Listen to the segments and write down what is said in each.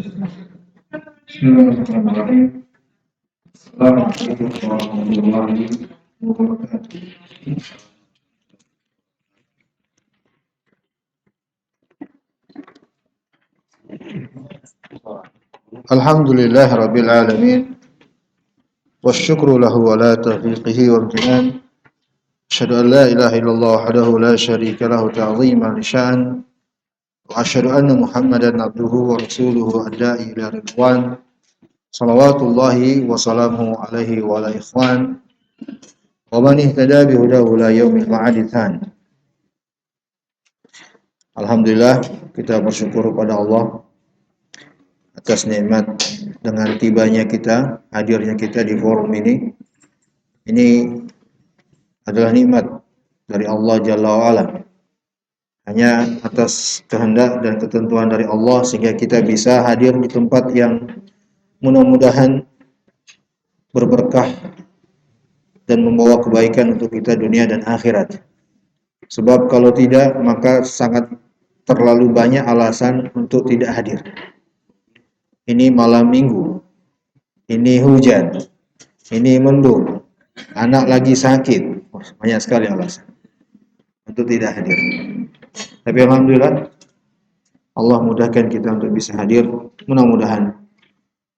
Bismillahirrahmanirrahim. Assalamualaikum warahmatullahi wabarakatuh. Alhamdulillah Rabbil Alamin. Wasyukru lahu ala taufiqihi wa amtinan. Asyhadu an la ilaha illallah wahdahu la syarika lahu ta'ziman li sya'an. Wa asyhadu anna Muhammadan abduhu wa rasuluhu adda'i ila ridwan. Salawatullahi wa salamuhu alaihi wa ala ikhwan. Wa man ihtada bihudahu la yaumil ma'adithan. Alhamdulillah, kita bersyukur kepada Allah atas nikmat dengan tibanya kita, hadirnya kita di forum ini. Ini adalah nikmat dari Allah Jalla wa'ala. Hanya atas kehendak dan ketentuan dari Allah sehingga kita bisa hadir di tempat yang mudah-mudahan berberkah dan membawa kebaikan untuk kita dunia dan akhirat. Sebab kalau tidak, maka sangat terlalu banyak alasan untuk tidak hadir. Ini malam minggu, ini hujan, ini mendung, anak lagi sakit, banyak sekali alasan untuk tidak hadir. Tapi alhamdulillah, Allah mudahkan kita untuk bisa hadir. Mudah-mudahan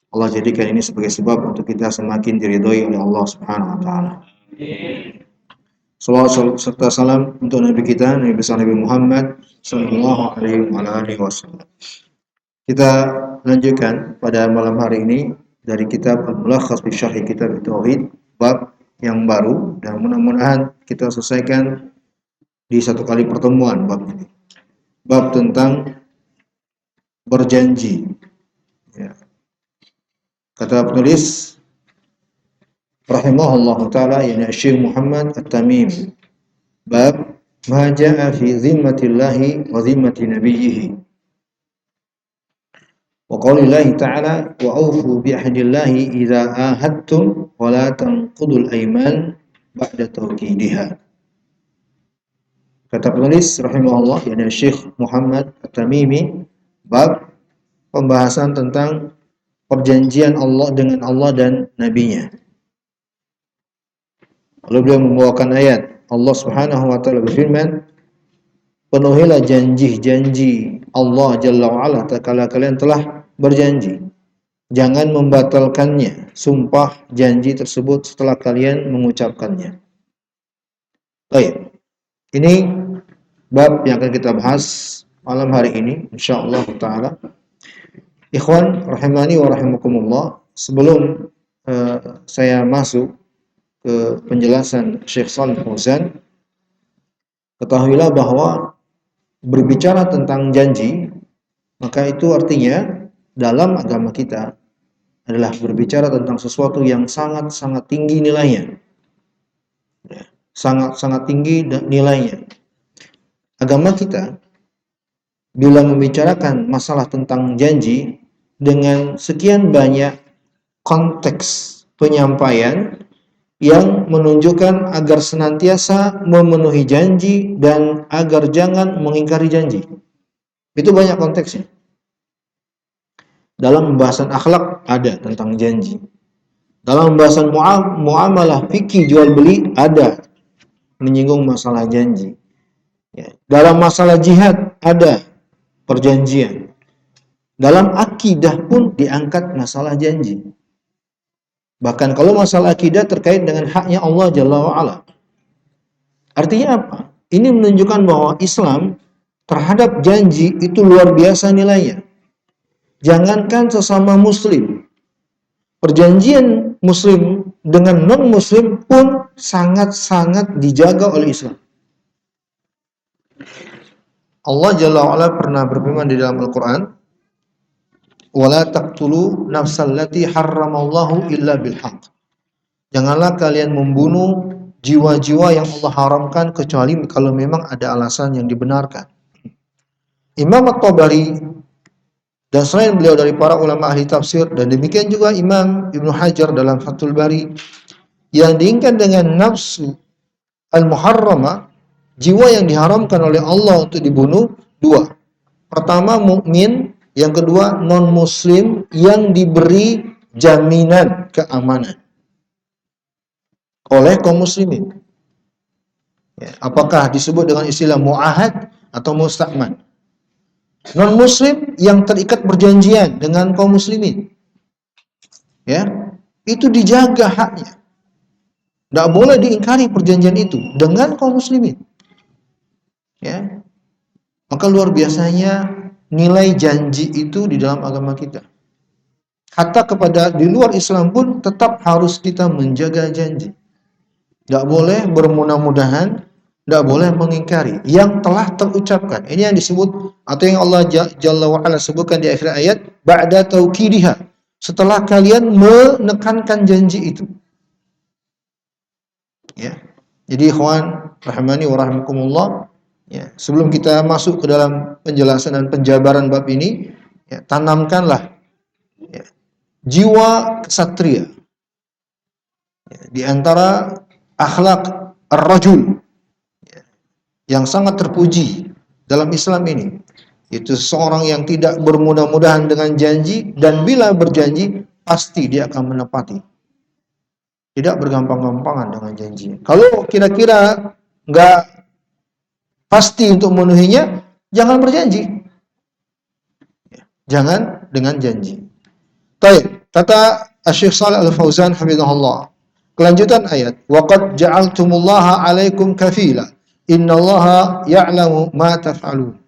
Allah jadikan ini sebagai sebab untuk kita semakin diridhoi oleh Allah Subhanahu wa taala. Salawat serta salam untuk Nabi kita, Nabi besar Nabi Muhammad sallallahu alaihi wasallam. Kita lanjutkan pada malam hari ini dari kitab Al-Mulakhas fi Syarh Kitab Tauhid, bab yang baru, dan mudah-mudahan kita selesaikan di satu kali pertemuan bab ini. Bab tentang berjanji. Ya. Kata penulis rahimahullahu taala, yakni Syekh Muhammad At-Tamimi, bab ma jaa fi zimmatillahi wa zimmati nabiyhi. Wa qaulillahi ta'ala wa aufu bi ahdillahi idza ahadtum wa la tanqudul aiman ba'da tawkidiha. Kata penulis rahimahullah, yakni Syekh Muhammad At-Tamimi, bab pembahasan tentang perjanjian Allah dengan Allah dan nabinya. Lalu beliau membawakan ayat Allah Subhanahu wa taala berfirman, penuhilah janji-janji Allah Jalla wa'ala tatkala kalian telah berjanji. Jangan membatalkannya, sumpah janji tersebut setelah kalian mengucapkannya. Baik. Ini bab yang akan kita bahas malam hari ini insyaallah taala. Ikhwan rahimani wa rahimakumullah, sebelum saya masuk ke penjelasan Syekh Shalih Fauzan, ketahuilah bahwa berbicara tentang janji, maka itu artinya dalam agama kita adalah berbicara tentang sesuatu yang sangat-sangat tinggi nilainya. Sangat-sangat tinggi nilainya. Agama kita bila membicarakan masalah tentang janji dengan sekian banyak konteks penyampaian yang menunjukkan agar senantiasa memenuhi janji dan agar jangan mengingkari janji. Itu banyak konteksnya. Dalam pembahasan akhlak ada tentang janji. Dalam pembahasan muamalah fikih jual beli ada menyinggung masalah janji. Ya. Dalam masalah jihad ada perjanjian. Dalam akidah pun diangkat masalah janji. Bahkan kalau masalah akidah terkait dengan haknya Allah Jalla wa'ala. Artinya apa? Ini menunjukkan bahwa Islam terhadap janji itu luar biasa nilainya. Jangankan sesama muslim, perjanjian muslim dengan non-muslim pun sangat-sangat dijaga oleh Islam. Allah Jalla wa'ala pernah berfirman di dalam Al-Quran, wala taqtulu nafsallati harramallahu illa bilhaq. Janganlah kalian membunuh jiwa-jiwa yang Allah haramkan kecuali kalau memang ada alasan yang dibenarkan. Imam At-Tabari dan selain beliau dari para ulama ahli tafsir, dan demikian juga Imam Ibnu Hajar dalam Fathul Bari, yang diinginkan dengan nafsu al-muharramah, jiwa yang diharamkan oleh Allah untuk dibunuh, dua. Pertama mukmin, Yang kedua, non-muslim yang diberi jaminan keamanan oleh kaum muslimin. Ya, apakah disebut dengan istilah mu'ahad atau musta'man? Non-muslim yang terikat perjanjian dengan kaum muslimin. Ya, itu dijaga haknya. Tidak boleh diingkari perjanjian itu dengan kaum muslimin. Ya, maka luar biasanya nilai janji itu di dalam agama kita. Hatta kepada di luar Islam pun tetap harus kita menjaga janji. Tidak boleh bermudah-mudahan, tidak boleh mengingkari yang telah terucapkan. Ini yang disebut atau yang Allah Jalla wa Ala sebutkan di akhir ayat, ba'da taukidiha. Setelah kalian menekankan janji itu. Ya. Jadi ikhwan rahimani wa rahimakumullah, ya, sebelum kita masuk ke dalam penjelasan dan penjabaran bab ini, ya, tanamkanlah ya, jiwa kesatria. Ya, di antara akhlak ar-rajul ya, yang sangat terpuji dalam Islam ini, itu seorang yang tidak bermudah-mudahan dengan janji, dan bila berjanji pasti dia akan menepati. Tidak bergampang-gampangan dengan janji. Kalau kira-kira nggak pasti untuk memenuhinya, jangan berjanji. Jangan dengan janji. Baik, kata Syekh Shalih Al-Fauzan hafizahullah. Kelanjutan ayat, waqad ja'altumullaha 'alaikum kafila. Innallaha ya'lamu ma taf'alun.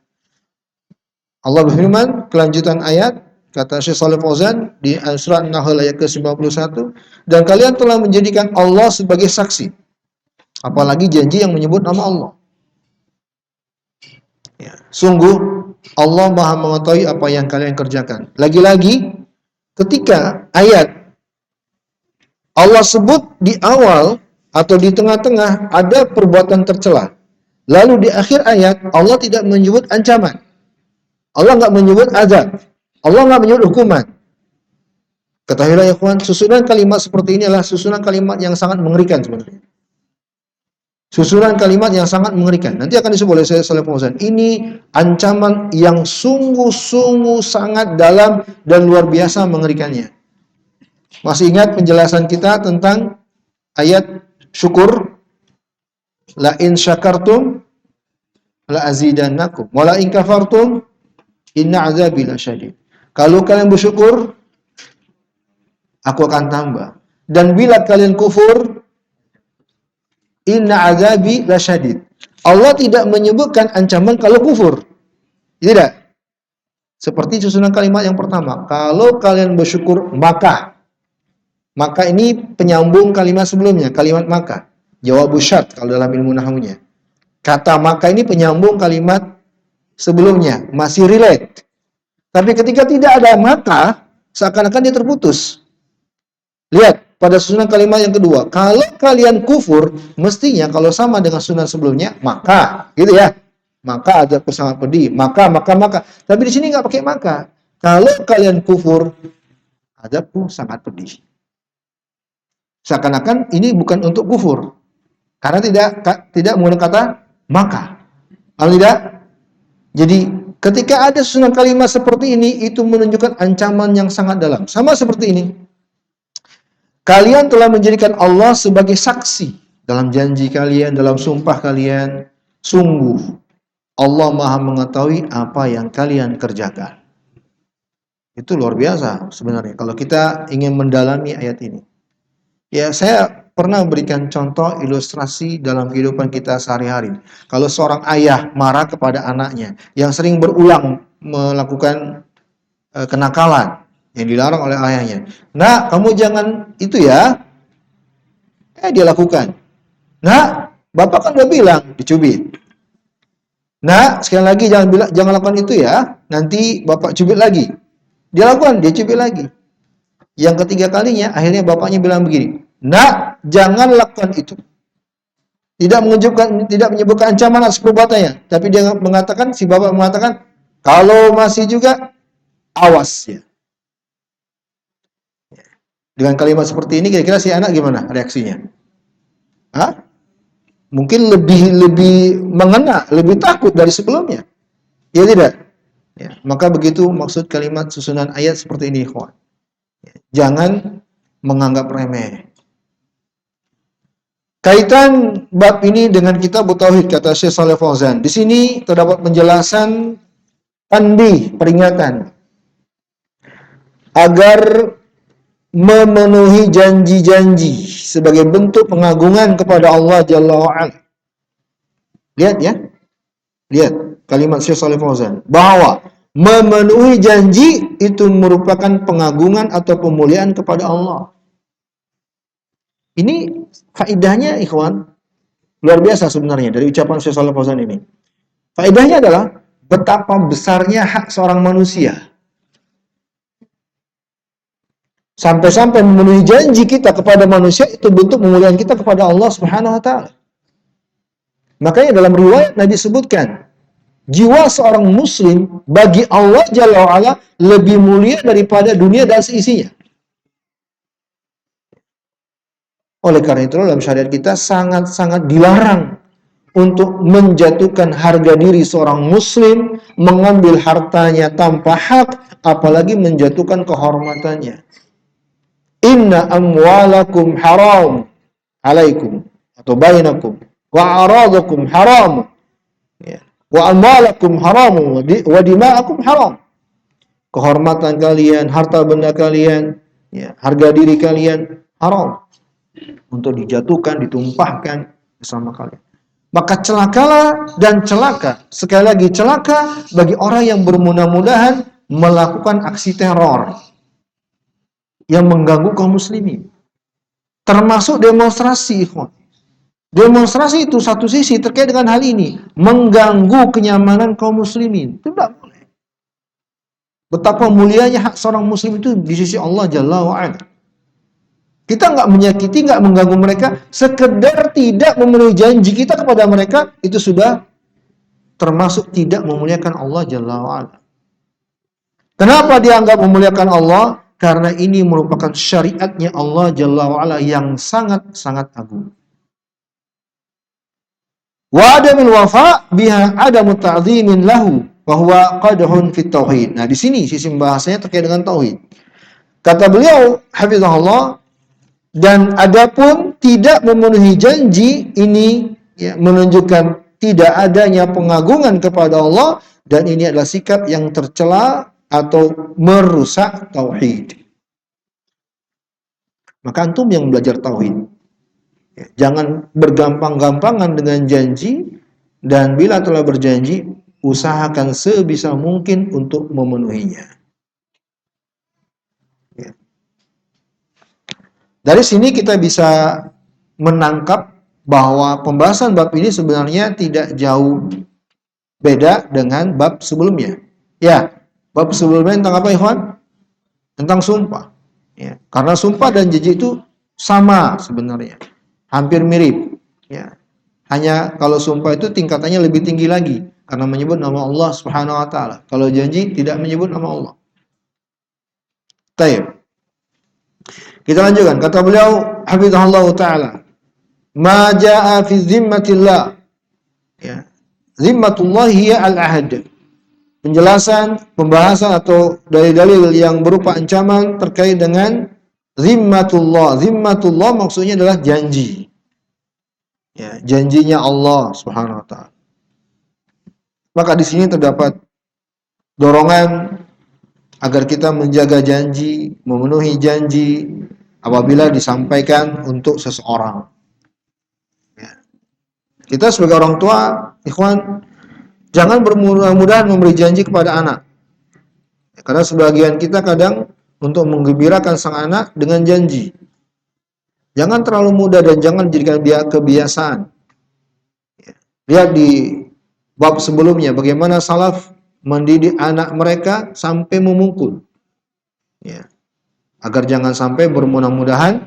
Allah berfirman, kelanjutan ayat, kata Syekh Shalih Al-Fauzan di surah An-Nahl ayat ke-91, dan kalian telah menjadikan Allah sebagai saksi. Apalagi janji yang menyebut nama Allah. Ya, sungguh Allah Maha mengetahui apa yang kalian kerjakan. Lagi-lagi ketika ayat Allah sebut di awal atau di tengah-tengah ada perbuatan tercela. Lalu di akhir ayat Allah tidak menyebut ancaman. Allah nggak menyebut azab. Allah nggak menyebut hukuman. Ketahuilah ya kawan, susunan kalimat seperti ini adalah susunan kalimat yang sangat mengerikan sebenarnya. Susunan kalimat yang sangat mengerikan. Nanti akan disebut oleh saya Shalih Fauzan. Ini ancaman yang sungguh-sungguh sangat dalam dan luar biasa mengerikannya. Masih ingat penjelasan kita tentang ayat syukur? La in syakartum la azidannakum wa la in kafartum inna azabi lasyadid. Kalau kalian bersyukur, aku akan tambah. Dan bila kalian kufur, inna azabi lasyadid. Allah tidak menyebutkan ancaman kalau kufur. Tidak. Seperti susunan kalimat yang pertama. Kalau kalian bersyukur, maka ini penyambung kalimat sebelumnya, kalimat maka. Jawab syarat kalau dalam ilmu nahwunya. Kata maka ini penyambung kalimat sebelumnya, masih relate. Tapi ketika tidak ada maka, seakan-akan dia terputus. Lihat pada susunan kalimat yang kedua. Kalau kalian kufur, mestinya kalau sama dengan susunan sebelumnya, maka, gitu ya. Maka azabku sangat pedih. Maka. Tapi di sini nggak pakai maka. Kalau kalian kufur, azabku sangat pedih. Seakan-akan ini bukan untuk kufur. Karena tidak menggunakan kata maka. Kalau tidak, jadi ketika ada susunan kalimat seperti ini, itu menunjukkan ancaman yang sangat dalam. Sama seperti ini. Kalian telah menjadikan Allah sebagai saksi dalam janji kalian, dalam sumpah kalian. Sungguh, Allah Maha mengetahui apa yang kalian kerjakan. Itu luar biasa sebenarnya. Kalau kita ingin mendalami ayat ini. Ya, saya pernah berikan contoh ilustrasi dalam kehidupan kita sehari-hari. Kalau seorang ayah marah kepada anaknya yang sering berulang melakukan kenakalan yang dilarang oleh ayahnya. Nah, kamu jangan itu ya. Dia lakukan. Nah, bapak kan udah bilang dicubit. Nah, sekali lagi jangan lakukan itu ya. Nanti bapak cubit lagi. Dia lakukan, dia cubit lagi. Yang ketiga kalinya, akhirnya bapaknya bilang begini, nah, jangan lakukan itu. Tidak menyebutkan ancaman atas perbuatannya, tapi dia mengatakan, si bapak mengatakan, kalau masih juga, awas ya. Dengan kalimat seperti ini, kira-kira si anak gimana reaksinya? Hah? Mungkin lebih mengena, lebih takut dari sebelumnya. Ya tidak? Ya, maka begitu maksud kalimat susunan ayat seperti ini, ikhwan. Jangan menganggap remeh. Kaitan bab ini dengan kitab Tauhid, kata Syekh Shalih Fauzan. Di sini terdapat penjelasan tanbih, peringatan agar memenuhi janji-janji sebagai bentuk pengagungan kepada Allah Jalla wa'ala. Lihat ya, lihat kalimat Syekh Shalih Fauzan bahwa memenuhi janji itu merupakan pengagungan atau pemuliaan kepada Allah. Ini faedahnya, ikhwan, luar biasa sebenarnya dari ucapan Syekh Shalih Fauzan ini. Faedahnya adalah betapa besarnya hak seorang manusia. Sampai-sampai memenuhi janji kita kepada manusia itu bentuk pemuliaan kita kepada Allah Subhanahu wa taala. Makanya dalam riwayat Nabi sebutkan, jiwa seorang muslim bagi Allah Jalla wa'ala lebih mulia daripada dunia dan seisinya. Oleh karena itu dalam syariat kita sangat-sangat dilarang untuk menjatuhkan harga diri seorang muslim, mengambil hartanya tanpa hak, apalagi menjatuhkan kehormatannya. Inna amwalakum haram alaikum atau bainakum wa aradakum haram, ya, wa amwalakum haram wa dima'akum haram. Kehormatan kalian, harta benda kalian, ya, harga diri kalian haram untuk dijatuhkan, ditumpahkan bersama kalian. Maka celakalah dan celaka, sekali lagi celaka bagi orang yang bermudah-mudahan melakukan aksi teror yang mengganggu kaum muslimin. Termasuk demonstrasi, ikhwan. Demonstrasi itu satu sisi terkait dengan hal ini, mengganggu kenyamanan kaum muslimin. Itu tidak boleh. Betapa mulianya hak seorang muslim itu di sisi Allah Jalla wa'ala. Kita nggak menyakiti, nggak mengganggu mereka, sekedar tidak memenuhi janji kita kepada mereka, itu sudah termasuk tidak memuliakan Allah Jalla wa'ala. Kenapa dianggap memuliakan Allah? Karena ini merupakan syariatnya Allah Jalla wa'ala yang sangat-sangat agung. Wa adamul wafa biha adamu ta'zimin lahu wa huwa qadhun fit tauhid. Nah, di sini sisi bahasanya terkait dengan tauhid. Kata beliau, hafizahullah, dan adapun tidak memenuhi janji ini, ya, menunjukkan tidak adanya pengagungan kepada Allah, dan ini adalah sikap yang tercela atau merusak tauhid. Maka antum yang belajar tauhid, ya, jangan bergampang-gampangan dengan janji, dan bila telah berjanji usahakan sebisa mungkin untuk memenuhinya. Dari sini kita bisa menangkap bahwa pembahasan bab ini sebenarnya tidak jauh beda dengan bab sebelumnya. Ya, bab sebelumnya tentang apa, ikhwan? Tentang sumpah. Ya, karena sumpah dan janji itu sama sebenarnya, hampir mirip. Ya, hanya kalau sumpah itu tingkatannya lebih tinggi lagi karena menyebut nama Allah Subhanahu wa taala. Kalau janji tidak menyebut nama Allah. Baik. Kita lanjutkan. Kata beliau, hafizahullah ta'ala, ma jaa fi zimmatillah. Ya. Zimmatullah hiya al-ahd. Penjelasan, pembahasan atau dalil-dalil yang berupa ancaman terkait dengan zimmatullah. Zimmatullah maksudnya adalah janji. Ya, janjinya Allah Subhanahu wa taala. Maka di sini terdapat dorongan agar kita menjaga janji, memenuhi janji apabila disampaikan untuk seseorang. Ya. Kita sebagai orang tua, ikhwan, jangan bermudah-mudahan memberi janji kepada anak. Karena sebagian kita kadang untuk menggembirakan sang anak dengan janji. Jangan terlalu mudah dan jangan jadikan dia kebiasaan. Ya. Lihat di bab sebelumnya bagaimana salaf mendidik anak mereka sampai memukul. Ya. Agar jangan sampai bermudah-mudahan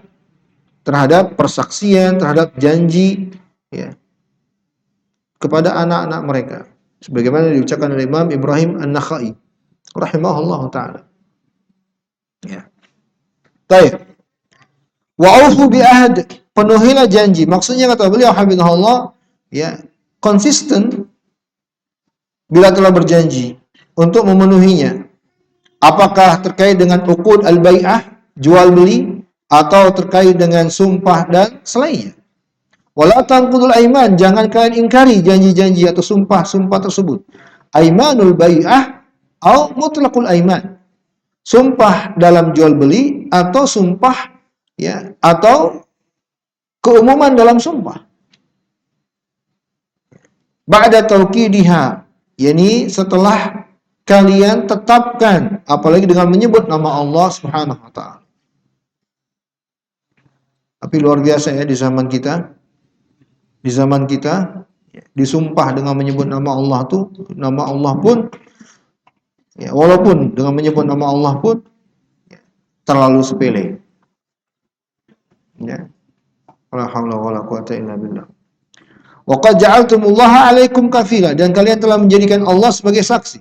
terhadap persaksian, terhadap janji, ya, kepada anak-anak mereka. Sebagaimana diucapkan oleh Imam Ibrahim An-Nakhai rahimahullah ta'ala. Ya. Baik. Wa'ufu bi'ahd, penuhilah janji. Maksudnya kata beliau hafizahullah, ya, konsisten bila telah berjanji. untuk memenuhinya. Apakah terkait dengan uqud al-bai'ah, jual beli, atau terkait dengan sumpah dan selainnya. Wala tanqudul aiman, jangan kalian ingkari janji-janji atau sumpah-sumpah tersebut. Aimanul bai'ah atau mutlaqul aiman. Sumpah dalam jual beli atau sumpah ya atau keumuman dalam sumpah. Ba'da tauqidiha, yakni setelah kalian tetapkan, apalagi dengan menyebut nama Allah Subhanahu wa taala. Tapi luar biasa ya di zaman kita. Di zaman kita disumpah dengan menyebut nama Allah tuh, nama Allah pun ya, walaupun dengan menyebut nama Allah pun ya, terlalu sepele. Ya. Wala haula wala quwata illa billah. Wa qad ja'altumullaha 'alaikum kafila, dan kalian telah menjadikan Allah sebagai saksi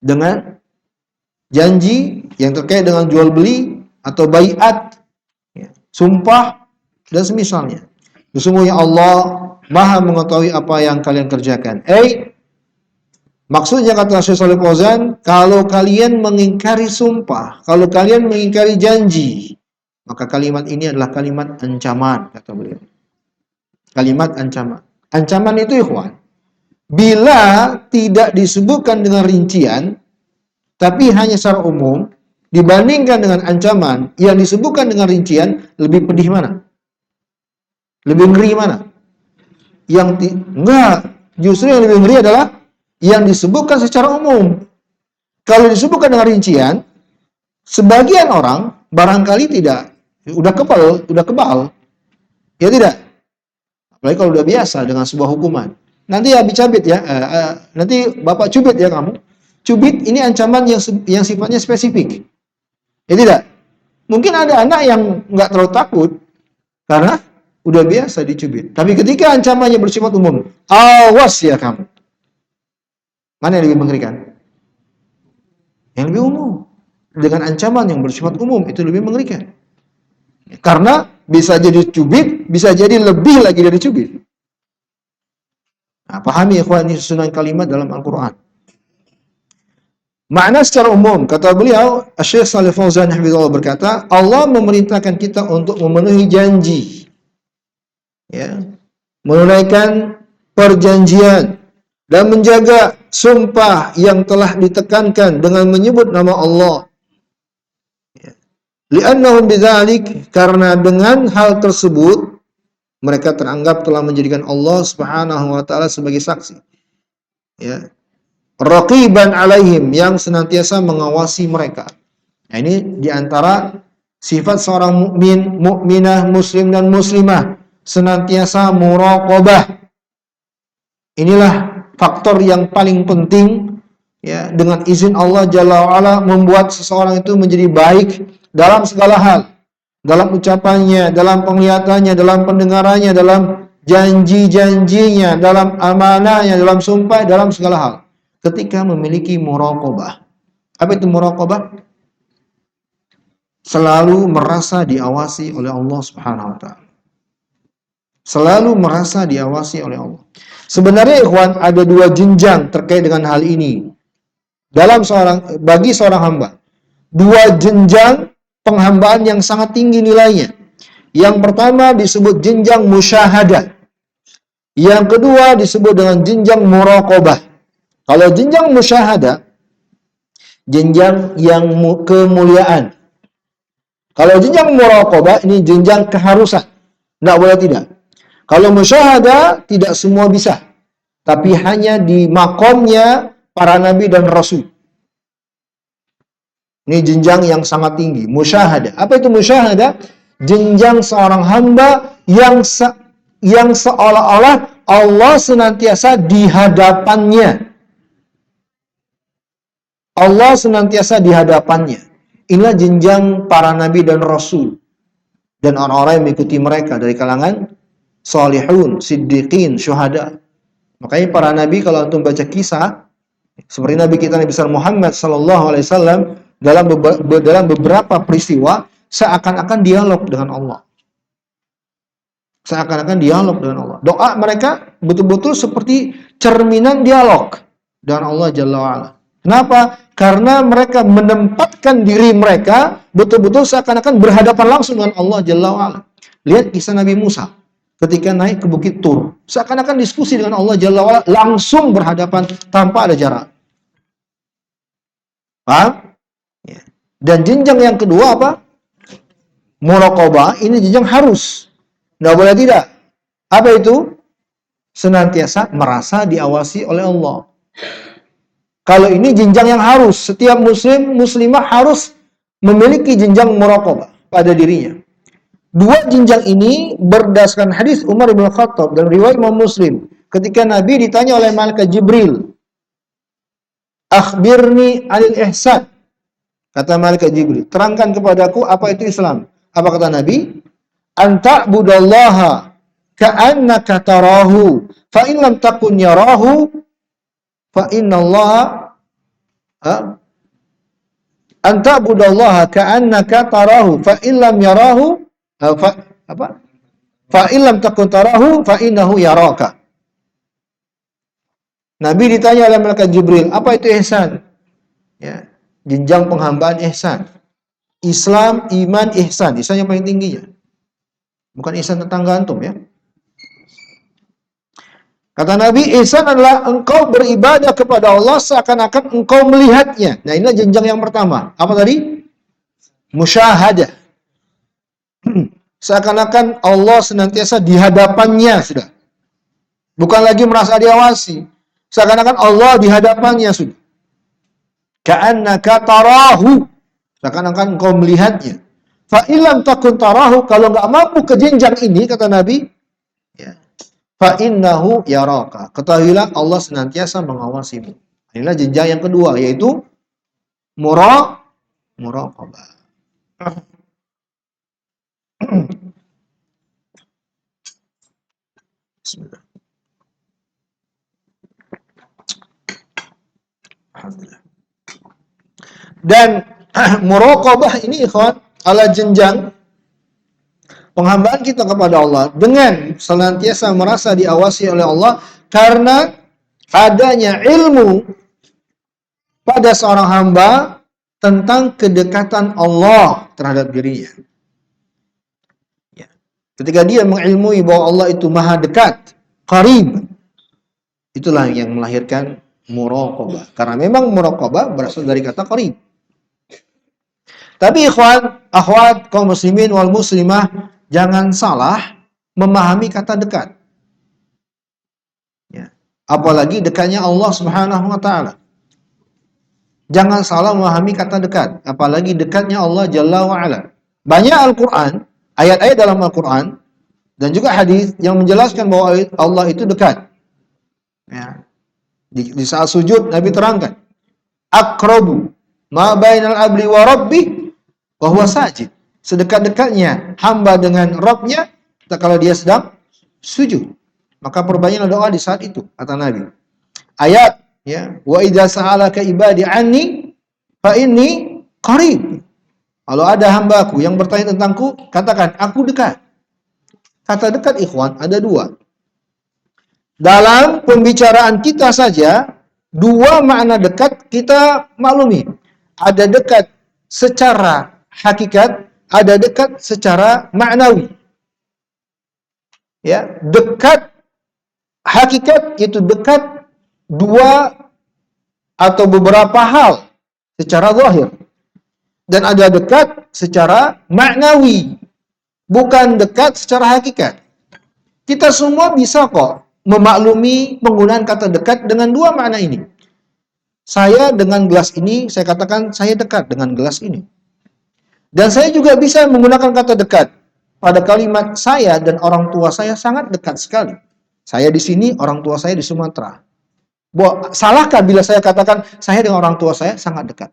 dengan janji yang terkait dengan jual beli atau baiat, ya, sumpah dan semisalnya. Sesungguhnya Allah Maha mengetahui apa yang kalian kerjakan. Maksudnya kata Syekh Shalih Fauzan, kalau kalian mengingkari sumpah, kalau kalian mengingkari janji, maka kalimat ini adalah kalimat ancaman, kata beliau. Kalimat ancaman. Ancaman itu ikhwan, bila tidak disebutkan dengan rincian, tapi hanya secara umum, dibandingkan dengan ancaman yang disebutkan dengan rincian, lebih pedih mana? Lebih ngeri mana? Enggak, justru yang lebih ngeri adalah yang disebutkan secara umum. Kalau disebutkan dengan rincian, sebagian orang barangkali tidak, udah kebal, ya tidak. Apalagi kalau udah biasa dengan sebuah hukuman. Nanti ya dicabit ya, nanti Bapak cubit ya kamu. Cubit ini ancaman yang sifatnya spesifik. Ya tidak. Mungkin ada anak yang nggak terlalu takut karena udah biasa dicubit. Tapi ketika ancamannya bersifat umum, awas ya kamu. Mana yang lebih mengerikan? Yang lebih umum. Dengan ancaman yang bersifat umum itu lebih mengerikan. Karena bisa jadi cubit, bisa jadi lebih lagi dari cubit. Nah, pahami ikhwan susunan kalimat dalam Al-Quran. Makna secara umum, kata beliau, Syekh Shalih Fauzan hafizahullah berkata, Allah memerintahkan kita untuk memenuhi janji. Ya, menunaikan perjanjian dan menjaga sumpah yang telah ditekankan dengan menyebut nama Allah. Li'annahum bidzalik, karena dengan hal tersebut mereka teranggap telah menjadikan Allah Subhanahu wa taala sebagai saksi. Ya. Raqiban alaihim, yang senantiasa mengawasi mereka. Nah, ini diantara sifat seorang mukmin, mukminah, muslim dan muslimah, senantiasa muraqabah. Inilah faktor yang paling penting ya, dengan izin Allah Jalla wa'ala membuat seseorang itu menjadi baik dalam segala hal, dalam ucapannya, dalam penglihatannya, dalam pendengarannya, dalam janji-janjinya, dalam amanahnya, dalam sumpah, dalam segala hal. Ketika memiliki muraqabah. Apa itu muraqabah? Selalu merasa diawasi oleh Allah Subhanahu wa taala. Selalu merasa diawasi oleh Allah. Sebenarnya ikhwan, ada dua jenjang terkait dengan hal ini. Bagi seorang hamba. Dua jenjang penghambaan yang sangat tinggi nilainya. Yang pertama disebut jenjang musyahadah. Yang kedua disebut dengan jenjang muraqabah. Kalau jenjang musyahadah, jenjang yang kemuliaan. Kalau jenjang muraqabah, ini jenjang keharusan. Tidak boleh tidak. Kalau musyahadah, tidak semua bisa. Tapi hanya di makomnya para nabi dan rasul. Ini jenjang yang sangat tinggi, musyahadah. Apa itu musyahadah? Jenjang seorang hamba yang seolah-olah Allah senantiasa di hadapannya. Allah senantiasa di hadapannya. Inilah jenjang para nabi dan rasul. Dan orang-orang yang mengikuti mereka dari kalangan salihun, siddiqin, syuhada. Makanya para nabi, kalau antum baca kisah, seperti Nabi kita Nabi besar Muhammad SAW, dalam beberapa peristiwa, seakan-akan dialog dengan Allah. Seakan-akan dialog dengan Allah. Doa mereka betul-betul seperti cerminan dialog dengan Allah Jalla wa'ala. Kenapa? Karena mereka menempatkan diri mereka betul-betul seakan-akan berhadapan langsung dengan Allah Jalla wa'ala. Lihat kisah Nabi Musa ketika naik ke Bukit Tur. Seakan-akan diskusi dengan Allah Jalla wa'ala langsung berhadapan tanpa ada jarak. Paham? Ya. Dan jenjang yang kedua apa? Muraqabah. Ini jenjang harus. Nggak boleh tidak. Apa itu? Senantiasa merasa diawasi oleh Allah. Kalau ini jenjang yang harus, setiap muslim, muslimah harus memiliki jenjang muraqabah pada dirinya. Dua jenjang ini berdasarkan hadis Umar bin Khattab dan riwayat Imam Muslim. Ketika Nabi ditanya oleh malaikat Jibril, "Akhbirni 'anil ihsan." Kata malaikat Jibril, "Terangkan kepadaku apa itu Islam." Apa kata Nabi? "An ta'budallaha ka'annaka tarahu, fa in lam takun yarahu fa innallaha an ta'budallaha ka'annaka tarahu fa in lam yarahu fa in lam takun tarahu fa innahu yaraka." Nabi ditanya oleh malaikat Jibril, apa itu ihsan? Ya, jenjang penghambaan ihsan. Islam, iman, ihsan. Ihsan yang paling tingginya. Bukan ihsan tetangga antum ya. Kata Nabi, ihsan adalah engkau beribadah kepada Allah seakan-akan engkau melihatnya. Nah, inilah jenjang yang pertama. Apa tadi? Musyahadah. Seakan-akan Allah senantiasa di hadapannya sudah. Bukan lagi merasa diawasi. Seakan-akan Allah di hadapannya sudah. Ka'annaka tarahu. Seakan-akan engkau melihatnya. Fa illam takun tarahu, kalau enggak mampu ke jenjang ini, kata Nabi, ya, fa innahu yaraka. Ketahuilah Allah senantiasa mengawasimu. Inilah jenjang yang kedua, yaitu muraqabah. Bismillah. Alhamdulillah. Dan muraqabah ini ikhwan ala jenjang penghambaan kita kepada Allah dengan senantiasa merasa diawasi oleh Allah karena adanya ilmu pada seorang hamba tentang kedekatan Allah terhadap dirinya. Ya. Ketika dia mengilmui bahwa Allah itu maha dekat, qarib, itulah yang melahirkan muraqabah. Karena memang muraqabah berasal dari kata qarib. Tapi ikhwan, akhwat, kaum muslimin wal muslimah, jangan salah memahami kata dekat. Ya. Apalagi dekatnya Allah Subhanahu wa taala. Jangan salah memahami kata dekat, apalagi dekatnya Allah Jalla wa ala. Banyak Al-Qur'an, ayat-ayat dalam Al-Qur'an dan juga hadis yang menjelaskan bahwa Allah itu dekat. Ya. Di saat sujud Nabi terangkan, aqrabu ma bainal abdi wa rabbih wa huwa sajid. Sedekat-dekatnya hamba dengan Rabb-nya kalau dia sedang sujud. Maka perbanyaklah doa di saat itu, kata Nabi. Ayat, ya, wa idza sa'alaka ibadi anni fa inni qarib. Kalau ada hambaku yang bertanya tentangku, katakan aku dekat. Kata dekat ikhwan ada dua. Dalam pembicaraan kita saja, dua makna dekat kita maklumi. Ada dekat secara hakikat, ada dekat secara maknawi. Ya, dekat hakikat itu dekat dua atau beberapa hal secara zahir. Dan ada dekat secara maknawi, bukan dekat secara hakikat. Kita semua bisa kok memaklumi penggunaan kata dekat dengan dua makna ini. Saya dengan gelas ini, saya katakan saya dekat dengan gelas ini. Dan saya juga bisa menggunakan kata dekat pada kalimat saya dan orang tua saya sangat dekat sekali. Saya di sini, orang tua saya di Sumatera. Salahkah bila saya katakan saya dengan orang tua saya sangat dekat?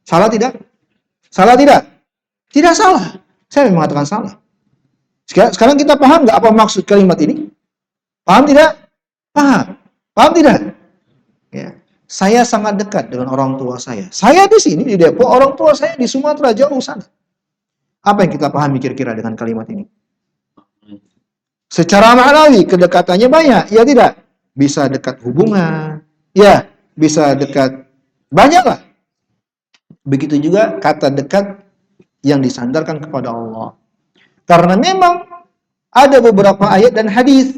Salah tidak? Salah tidak? Tidak salah. Saya mengatakan salah. Sekarang kita paham nggak apa maksud kalimat ini? Paham tidak? Paham. Paham tidak? Ya. Saya sangat dekat dengan orang tua saya. Saya di sini di Depok, orang tua saya di Sumatera jauh sana. Apa yang kita pahami kira-kira dengan kalimat ini? Secara maknawi kedekatannya banyak, ya tidak? Bisa dekat hubungan, ya, bisa dekat Banyaklah. Begitu juga kata dekat yang disandarkan kepada Allah. Karena memang ada beberapa ayat dan hadis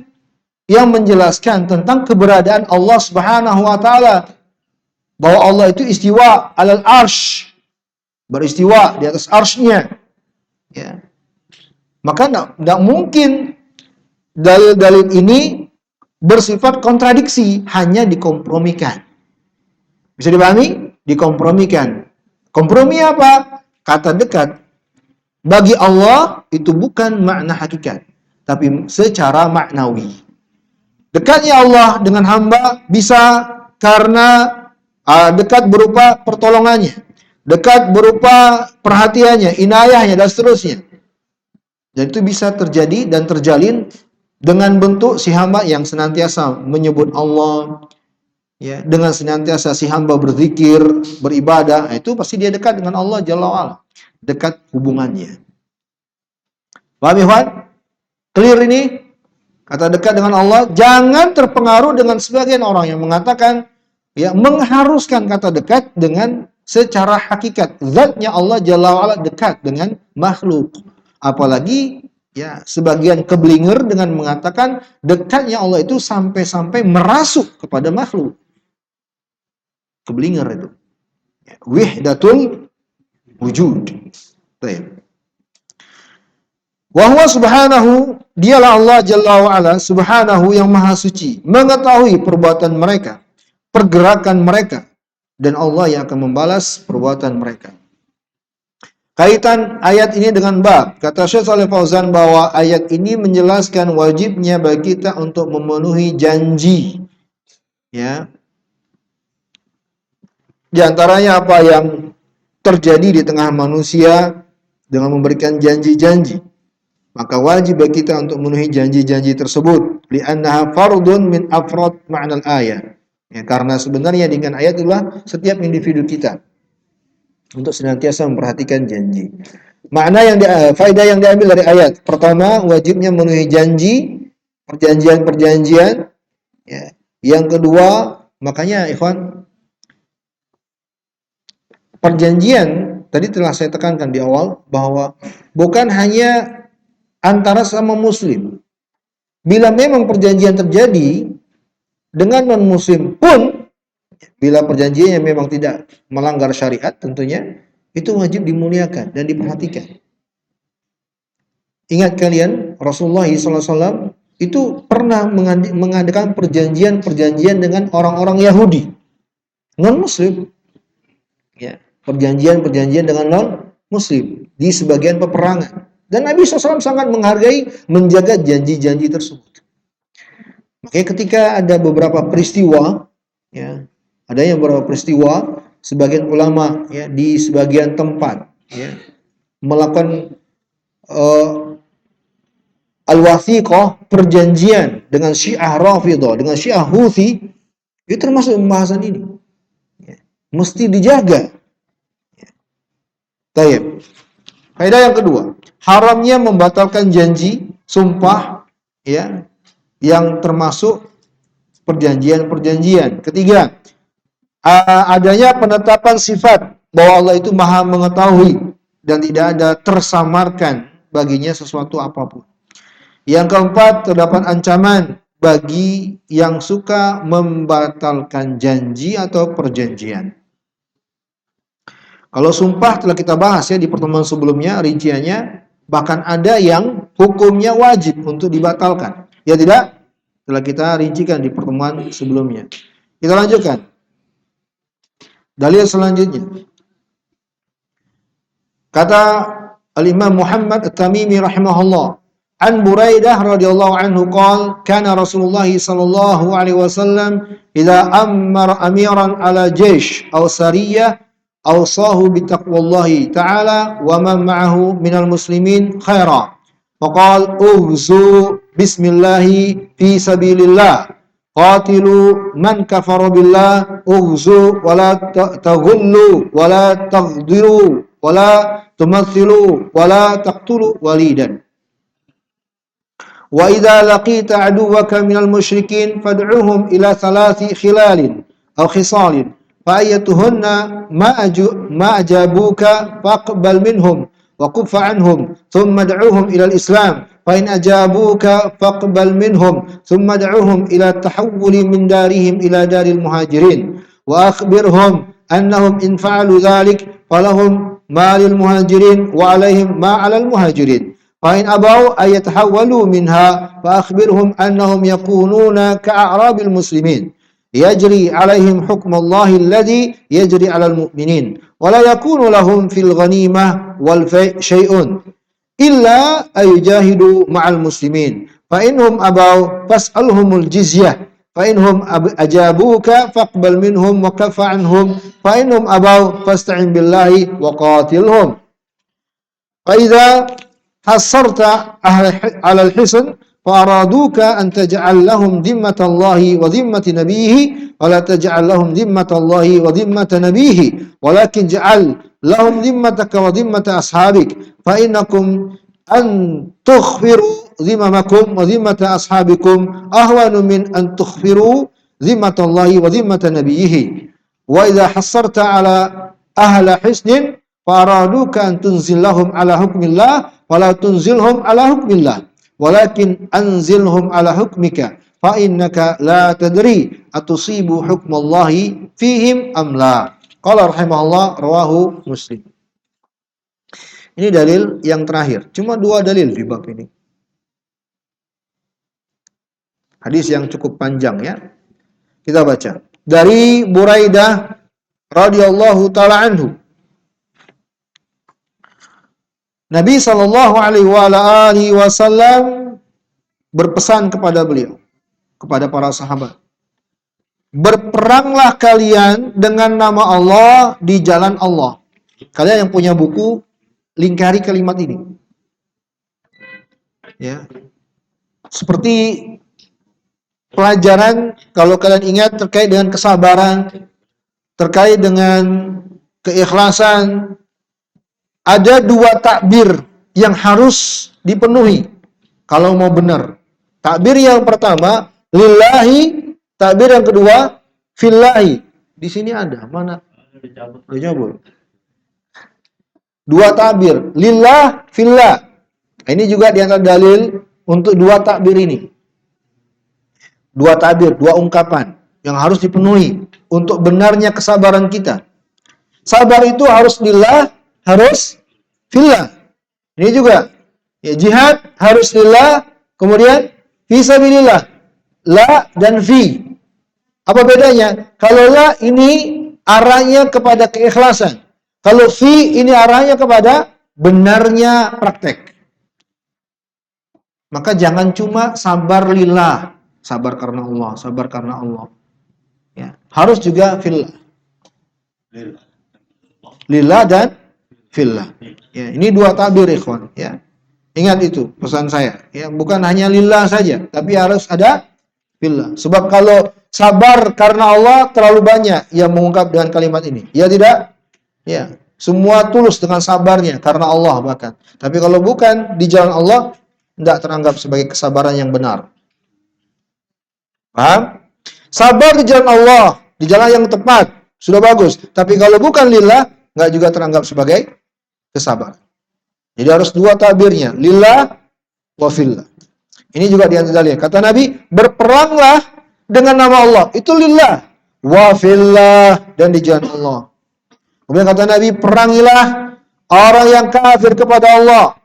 yang menjelaskan tentang keberadaan Allah Subhanahu wa taala, bahwa Allah itu istiwa alal arsh, beristiwa di atas arsy-Nya. Ya. Maka tidak mungkin dalil-dalil ini bersifat kontradiksi, hanya dikompromikan. Bisa dipahami? Dikompromikan. Kompromi apa? Kata dekat bagi Allah itu bukan makna hakikat, tapi secara maknawi. Dekatnya Allah dengan hamba bisa karena dekat berupa pertolongannya, dekat berupa perhatiannya, inayahnya, dan seterusnya. Dan itu bisa terjadi dan terjalin dengan bentuk si hamba yang senantiasa menyebut Allah, ya, dengan senantiasa si hamba berzikir, beribadah, itu pasti dia dekat dengan Allah Jalla wa'ala. Dekat hubungannya. Paham ya, Ikhwan? Clear ini? Kata dekat dengan Allah, jangan terpengaruh dengan sebagian orang yang mengatakan, ya, mengharuskan kata dekat dengan secara hakikat. Zatnya Allah Jalla wa'ala dekat dengan makhluk. Apalagi, ya, sebagian keblinger dengan mengatakan dekatnya Allah itu sampai-sampai merasuk kepada makhluk. Keblinger itu. Wihdatul wujud. Baik. Wa huwa subhanahu, dialah Allah Jalla wa'ala, subhanahu yang maha suci, mengetahui perbuatan mereka, pergerakan mereka, dan Allah yang akan membalas perbuatan mereka. Kaitan ayat ini dengan bab, kata Syekh Shalih Fauzan bahwa ayat ini menjelaskan wajibnya bagi kita untuk memenuhi janji. Ya. Di antaranya apa yang terjadi di tengah manusia dengan memberikan janji-janji. Maka wajib bagi kita untuk memenuhi janji-janji tersebut. Li'annaha fardun min afrad ma'nal ayat. Ya, karena sebenarnya dengan ayat itulah setiap individu kita untuk senantiasa memperhatikan janji. Makna yang faedah yang diambil dari ayat. Pertama, wajibnya memenuhi janji, perjanjian-perjanjian. Ya. Yang kedua, makanya ikhwan, perjanjian tadi telah saya tekankan di awal bahwa bukan hanya antara sama muslim. Bila memang perjanjian terjadi dengan non-muslim pun, bila perjanjiannya memang tidak melanggar syariat tentunya, itu wajib dimuliakan dan diperhatikan. Ingat kalian, Rasulullah SAW itu pernah mengadakan perjanjian-perjanjian dengan orang-orang Yahudi, non-muslim. Ya, perjanjian-perjanjian dengan non-muslim di sebagian peperangan. Dan Nabi SAW sangat menghargai, menjaga janji-janji tersebut. Makanya ketika ada beberapa peristiwa, ya, ada yang beberapa peristiwa, sebagian ulama, ya, di sebagian tempat, ya, melakukan al-wathiqah, perjanjian dengan Syiah Rafidhah, dengan Syiah Houthi, itu termasuk pembahasan ini. Ya, mesti dijaga. Ya. Baik. Faedah yang kedua, haramnya membatalkan janji, sumpah, ya, yang termasuk perjanjian-perjanjian. Ketiga, adanya penetapan sifat bahwa Allah itu maha mengetahui dan tidak ada tersamarkan baginya sesuatu apapun. Yang keempat, terdapat ancaman bagi yang suka membatalkan janji atau perjanjian. Kalau sumpah telah kita bahas ya di pertemuan sebelumnya rinciannya, bahkan ada yang hukumnya wajib untuk dibatalkan. Ya tidak? Telah kita rincikan di pertemuan sebelumnya. Kita lanjutkan. Dalil selanjutnya. Kata Al-Imam Muhammad At-Tamimi rahimahullah, an Buraidah radhiyallahu anhu qala kana Rasulullah sallallahu alaihi wasallam idza amara amiran ala jaysh aw sariyah awsahu bitaqwallahi ta'ala wa man ma'ahu minal muslimin khaira. Faqal uhzu bismillahi fi sabilillah. Qatilu man kafara billah uhzu wa la taghullu wa la taghdiru wa la tumathilu wa la taqtulu walidan. Wa idza laqita aduwaka minal musyrikin fad'uhum ila thalathi khilalin aw khisalin. fa'ayatuhunna ma ajabuka faqbal minhum wa kuffa anhum thumma ad'uhum ila al-islam fa in ajabuka faqbal minhum thumma ad'uhum ila tahawuli min darihim ila daril muhajirin wa akhbirhum annahum in fa'alu dhalik falahum ma lil muhajirin wa alaihim ma 'alal muhajirin fa in abaw ayatahawwalu minha fa akhbirhum annahum yakununa ka'arabil muslimin yajri 'alaihim hukmullahi alladhi yajri 'alal mu'minin wa la yakunu lahum fil ghanimah wal fai' syai'un illa ayujahidu ma'al muslimin fa inhum abaw fas'alhumul jizyah fa inhum ajabuka faqbal minhum wa kaffa anhum fa inhum abaw fasta'in billahi wa qatilhum fa idza hasarta ala al-hisn fa araduka an taj'al lahum dhimmatallahi wa dhimmata nabiyhi wa la taj'al lahum dhimmatallahi wa dhimmata nabiyhi walakin ja'al lahum dhimmataka wa dhimmata ashabik fa innakum an tukhfiru dhimmamakum wa dhimmata ashabikum ahwanu min an tukhfiru dhimmatallahi wa dhimmata nabiyhi wa idza hasarta ala ahla hisnin fa araduka an tunzilahum ala hukmillah wa la tunzilhum ala hukmillah walakin anzilhum ala hukmika fa innaka la tadri atusibu hukmallahi fihim am la. Qala rahimahullah rawahu Muslim. Ini dalil yang terakhir. Cuma 2 dalil di bab ini. Hadis yang cukup panjang ya. Kita baca. Dari Buraidah radhiyallahu taala anhu. Nabi sallallahu alaihi wasallam berpesan kepada beliau, kepada para sahabat. Berperanglah kalian dengan nama Allah di jalan Allah. Kalian yang punya buku, lingkari kalimat ini. Ya. Seperti pelajaran kalau kalian ingat terkait dengan kesabaran, terkait dengan keikhlasan, ada 2 takbir yang harus dipenuhi kalau mau benar. Takbir yang pertama lillahi, takbir yang kedua fillahi. Di sini ada, mana? Udah 2 takbir, lillah, fillah. Ini juga di antara dalil untuk 2 takbir ini. 2 takbir, 2 ungkapan yang harus dipenuhi untuk benarnya kesabaran kita. Sabar itu harus lillah, harus fillah. Ini juga ya, jihad harus lillah, kemudian fi sabilillah. La dan fi. Apa bedanya? Kalau la ini arahnya kepada keikhlasan. Kalau fi ini arahnya kepada benarnya praktek. Maka jangan cuma sabar lillah, sabar karena Allah, sabar karena Allah. Ya, harus juga fillah. Lillah dan fillah. Ya, ini 2 takbir ikhwan, ya. Ingat itu pesan saya, ya, bukan hanya lillah saja, tapi harus ada fillah. Sebab kalau sabar karena Allah terlalu banyak yang mengungkap dengan kalimat ini. Ya tidak? Ya, semua tulus dengan sabarnya karena Allah bahkan. Tapi kalau bukan di jalan Allah, tidak teranggap sebagai kesabaran yang benar. Paham? Sabar di jalan Allah, di jalan yang tepat, sudah bagus. Tapi kalau bukan lillah, nggak juga teranggap sebagai kesabaran. Jadi harus 2 takbirnya, lillah wa fillah. Ini juga di antara dalil. Kata Nabi, berperanglah dengan nama Allah. Itu lillah wa fillah, dan di jalan Allah. Kemudian kata Nabi, perangilah orang yang kafir kepada Allah.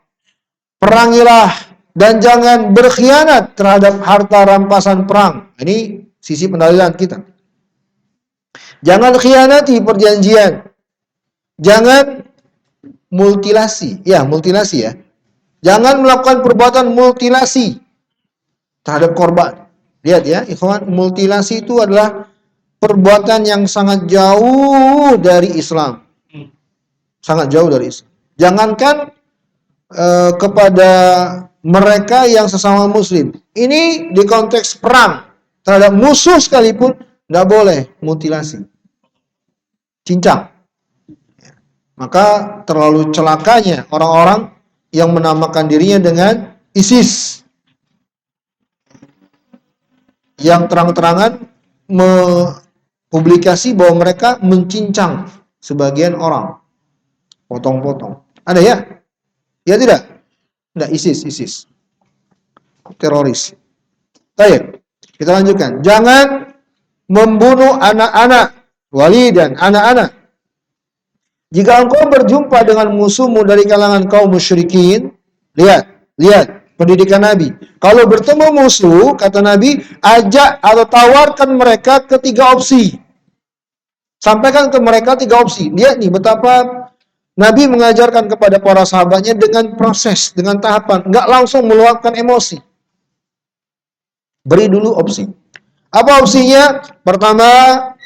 Perangilah dan jangan berkhianat terhadap harta rampasan perang. Ini sisi pendalilan kita. Jangan khianati perjanjian. Jangan mutilasi. Ya, mutilasi ya. Jangan melakukan perbuatan mutilasi terhadap korban. Lihat ya, ikhwan, mutilasi itu adalah perbuatan yang sangat jauh dari Islam. Sangat jauh dari Islam. Jangankan kepada mereka yang sesama muslim. Ini di konteks perang. Terhadap musuh sekalipun, nggak boleh mutilasi. Cincang. Maka terlalu celakanya orang-orang yang menamakan dirinya dengan ISIS. Yang terang-terangan publikasi bahwa mereka mencincang sebagian orang, potong-potong. Ada ya? Ya tidak? Tidak, ISIS. Teroris. Baik, kita lanjutkan. Jangan membunuh anak-anak, walidan, anak-anak. Jika engkau berjumpa dengan musuhmu dari kalangan kaum musyrikin, lihat pendidikan Nabi. Kalau bertemu musuh, kata Nabi, ajak atau tawarkan mereka ketiga opsi. Sampaikan ke mereka 3 opsi. Lihat nih betapa Nabi mengajarkan kepada para sahabatnya dengan proses, dengan tahapan, nggak langsung meluapkan emosi. Beri dulu opsi. Apa opsinya? Pertama,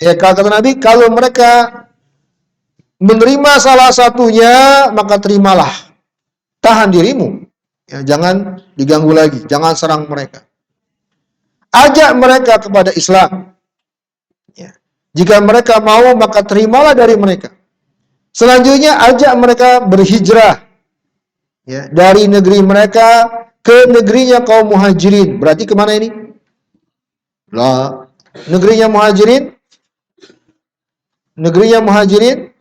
ya kata Nabi, kalau mereka menerima salah satunya, maka terimalah. Tahan dirimu. Ya, jangan diganggu lagi, jangan serang mereka. Ajak mereka kepada Islam. Ya. Jika mereka mau, maka terimalah dari mereka. Selanjutnya ajak mereka berhijrah ya, dari negeri mereka ke negerinya kaum muhajirin. Berarti kemana ini? Lah, negerinya muhajirin? Negerinya muhajirin?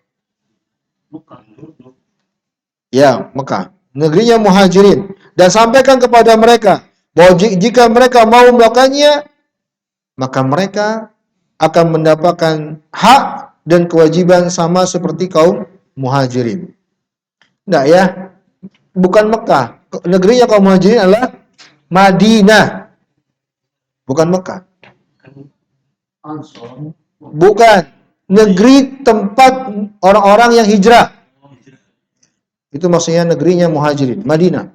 Ya, Mekah. Negerinya muhajirin. Dan sampaikan kepada mereka bahwa jika mereka mau melakukannya, maka mereka akan mendapatkan hak dan kewajiban sama seperti kaum muhajirin. Enggak ya? Bukan Mekah. Negerinya kaum muhajirin adalah Madinah. Bukan Mekah. Bukan. Negeri tempat orang-orang yang hijrah. Itu maksudnya negerinya muhajirin, Madinah.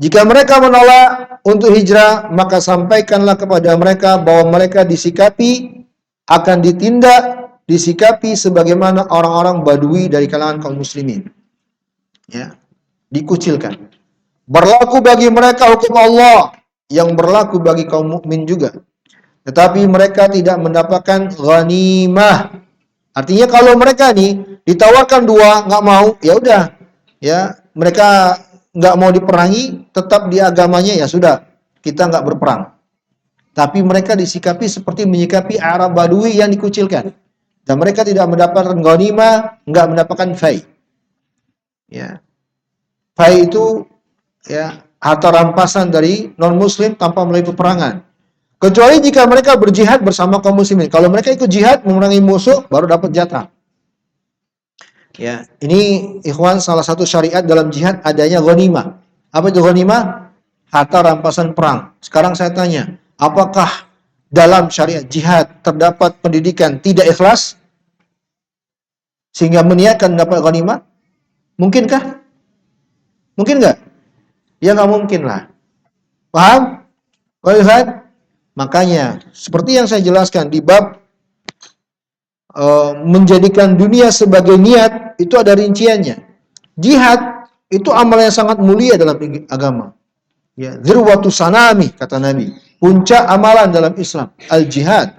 Jika mereka menolak untuk hijrah, maka sampaikanlah kepada mereka bahwa mereka akan ditindak, disikapi sebagaimana orang-orang Badui dari kalangan kaum muslimin. Ya, dikucilkan. Berlaku bagi mereka hukum Allah yang berlaku bagi kaum mukmin juga. Tetapi mereka tidak mendapatkan ghanimah. Artinya kalau mereka nih ditawarkan 2 nggak mau, ya udah, ya mereka nggak mau diperangi, tetap di agamanya, ya sudah, kita nggak berperang. Tapi mereka disikapi seperti menyikapi Arab Badui yang dikucilkan. Dan mereka tidak mendapatkan ghanimah, nggak mendapatkan fai. Ya. Fai itu ya harta rampasan dari non-muslim tanpa melalui peperangan. Kecuali jika mereka berjihad bersama kaum muslimin. Kalau mereka ikut jihad memerangi musuh, baru dapat jatah. Ya, ini ikhwan salah satu syariat dalam jihad adanya ghanimah. Apa itu ghanimah? Harta rampasan perang. Sekarang saya tanya, apakah dalam syariat jihad terdapat pendidikan tidak ikhlas sehingga meniatkan dapat ghanimah? Mungkinkah? Mungkin nggak? Ya nggak mungkin lah. Paham? Lihat? Makanya seperti yang saya jelaskan di bab menjadikan dunia sebagai niat, itu ada rinciannya. Jihad itu amal yang sangat mulia dalam agama. Ya, dzirwatu sanami kata Nabi. Puncak amalan dalam Islam, al-jihad.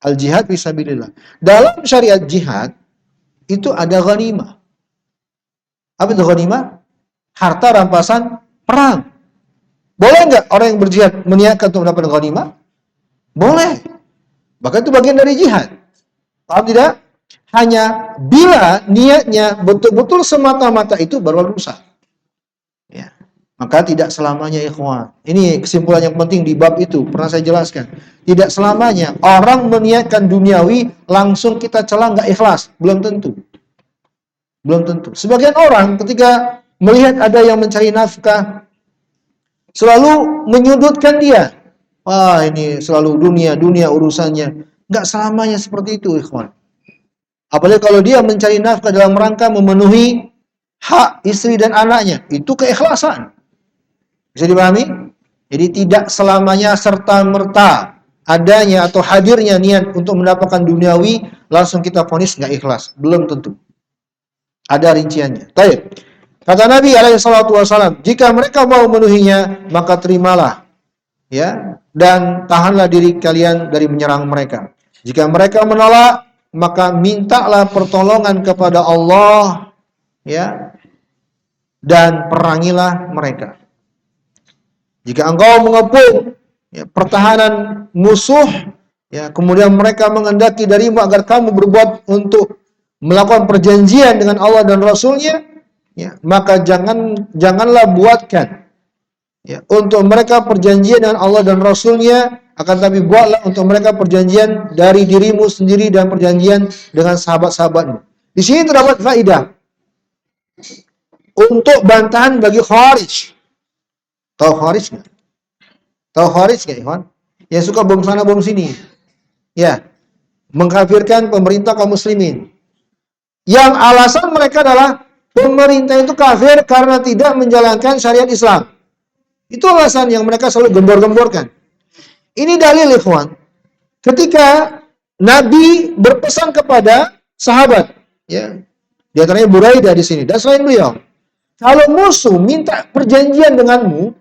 Al-jihad fisabilillah. Dalam syariat jihad itu ada ghanimah. Apa itu ghanimah? Harta rampasan perang. Boleh nggak orang yang berjihad meniatkan untuk mendapatkan ghanimah? Boleh. Bahkan itu bagian dari jihad. Paham tidak? Hanya bila niatnya betul-betul semata-mata itu baru rusak. Ya. Maka tidak selamanya ikhwan. Ini kesimpulan yang penting di bab itu. Pernah saya jelaskan. Tidak selamanya orang meniatkan duniawi langsung kita celah nggak ikhlas. Belum tentu. Belum tentu. Sebagian orang ketika melihat ada yang mencari nafkah selalu menyudutkan dia. Wah, ini selalu dunia urusannya. Nggak selamanya seperti itu, ikhwan. Apalagi kalau dia mencari nafkah dalam rangka memenuhi hak istri dan anaknya. Itu keikhlasan. Bisa dipahami? Jadi tidak selamanya serta-merta adanya atau hadirnya niat untuk mendapatkan duniawi, langsung kita vonis nggak ikhlas. Belum tentu. Ada rinciannya. Baik. Kata Nabi SAW, jika mereka mau memenuhinya, maka terimalah. Ya, dan tahanlah diri kalian dari menyerang mereka. Jika mereka menolak, maka mintalah pertolongan kepada Allah, ya, dan perangilah mereka. Jika engkau mengepung ya, pertahanan musuh, Ya, kemudian mereka menghendaki darimu agar kamu berbuat untuk melakukan perjanjian dengan Allah dan Rasul-Nya, ya, maka janganlah buatkan ya untuk mereka perjanjian dengan Allah dan Rasul-Nya, akan tapi buatlah untuk mereka perjanjian dari dirimu sendiri dan perjanjian dengan sahabat-sahabatmu. Di sini terdapat faedah untuk bantahan bagi Khawarij. Tahu Khawarij nggak? Tahu Khawarij nggak, Ikhwan? Yang suka bom sana bom sini. Ya, mengkafirkan pemerintah kaum muslimin. Yang alasan mereka adalah pemerintah itu kafir karena tidak menjalankan syariat Islam. Itu alasan yang mereka selalu gembor-gemborkan. Ini dalil, ikhwan. Ketika Nabi berpesan kepada sahabat, ya, di antaranya Buraidah di sini dan selain beliau, kalau musuh minta perjanjian denganmu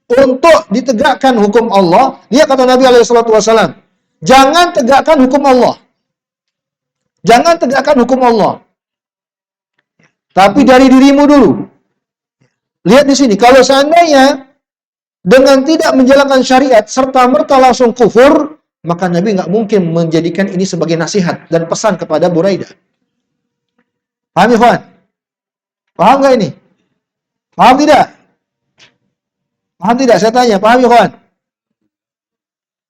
untuk ditegakkan hukum Allah, dia kata Nabi SAW, jangan tegakkan hukum Allah. Jangan tegakkan hukum Allah. Tapi dari dirimu dulu. Lihat di sini, kalau seandainya dengan tidak menjalankan syariat serta merta langsung kufur, maka Nabi nggak mungkin menjadikan ini sebagai nasihat dan pesan kepada Buraidah. Paham, ikhwan? Paham nggak ini? Paham tidak? Paham tidak? Saya tanya, paham, ikhwan?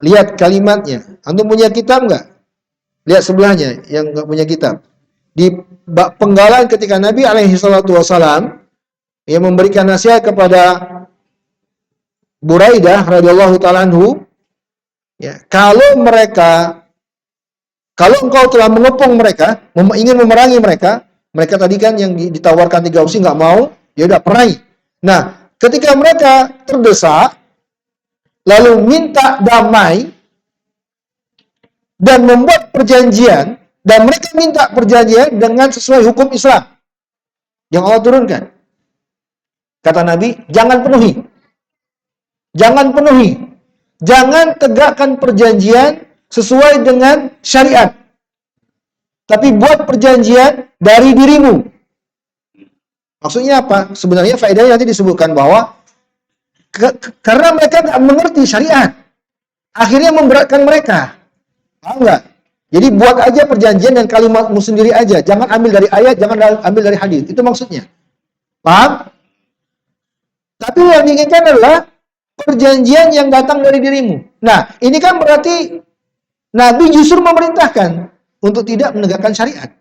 Lihat kalimatnya. Antum punya kitab nggak? Lihat sebelahnya yang nggak punya kitab. Di penggalan ketika Nabi SAW yang memberikan nasihat kepada Buraidah radhiyallahu ta'ala anhu, ya, kalau engkau telah mengepung mereka, ingin memerangi mereka, mereka tadi kan yang ditawarkan 3 opsi nggak mau, ya udah perangi. Nah, ketika mereka terdesak, lalu minta damai dan membuat perjanjian, dan mereka minta perjanjian dengan sesuai hukum Islam yang Allah turunkan. Kata Nabi, jangan penuhi. Jangan penuhi. Jangan tegakkan perjanjian sesuai dengan syariat. Tapi buat perjanjian dari dirimu. Maksudnya apa? Sebenarnya faedahnya nanti disebutkan bahwa karena mereka nggak mengerti syariat, akhirnya memberatkan mereka. Paham nggak? Jadi buat aja perjanjian dan kalimatmu sendiri aja. Jangan ambil dari ayat, jangan ambil dari hadis. Itu maksudnya. Paham? Tapi yang diinginkan adalah perjanjian yang datang dari dirimu. Nah, ini kan berarti Nabi justru memerintahkan untuk tidak menegakkan syariat.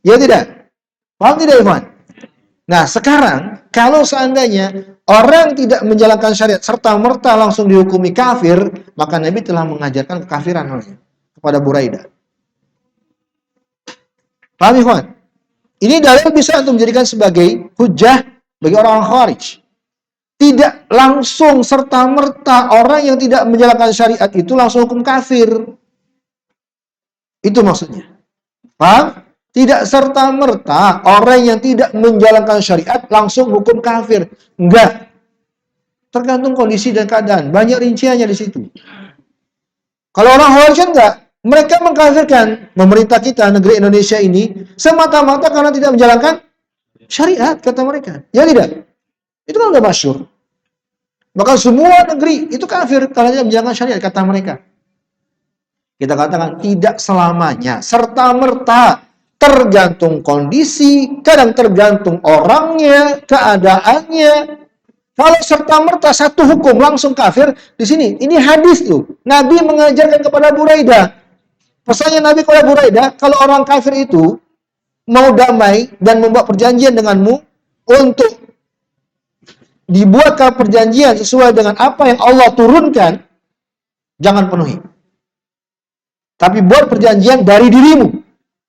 Ya tidak? Paham tidak, Ikhwan? Nah, sekarang kalau seandainya orang tidak menjalankan syariat serta merta langsung dihukumi kafir, maka Nabi telah mengajarkan kekafiran kepada Buraidah. Paham, Ikhwan? Ini dalil bisa untuk menjadikan sebagai hujah bagi orang Khawarij. Tidak langsung serta-merta orang yang tidak menjalankan syariat itu langsung hukum kafir. Itu maksudnya. Paham? Tidak serta-merta orang yang tidak menjalankan syariat langsung hukum kafir. Enggak. Tergantung kondisi dan keadaan. Banyak rinciannya di situ. Kalau orang Khawarij kan enggak. Mereka mengkafirkan pemerintah kita, negeri Indonesia ini, semata-mata karena tidak menjalankan syariat, kata mereka. Ya tidak? Itu kan udah masyhur. Maka semua negeri itu kafir karena tidak menjalankan syariat, kata mereka. Kita katakan tidak selamanya, serta-merta, tergantung kondisi, kadang tergantung orangnya, keadaannya. Kalau serta-merta satu hukum langsung kafir, di sini ini hadis tuh. Nabi mengajarkan kepada Buraidah. Pesannya Nabi kepada Buraidah, kalau orang kafir itu mau damai dan membuat perjanjian denganmu untuk dibuatkan perjanjian sesuai dengan apa yang Allah turunkan, jangan penuhi. Tapi buat perjanjian dari dirimu,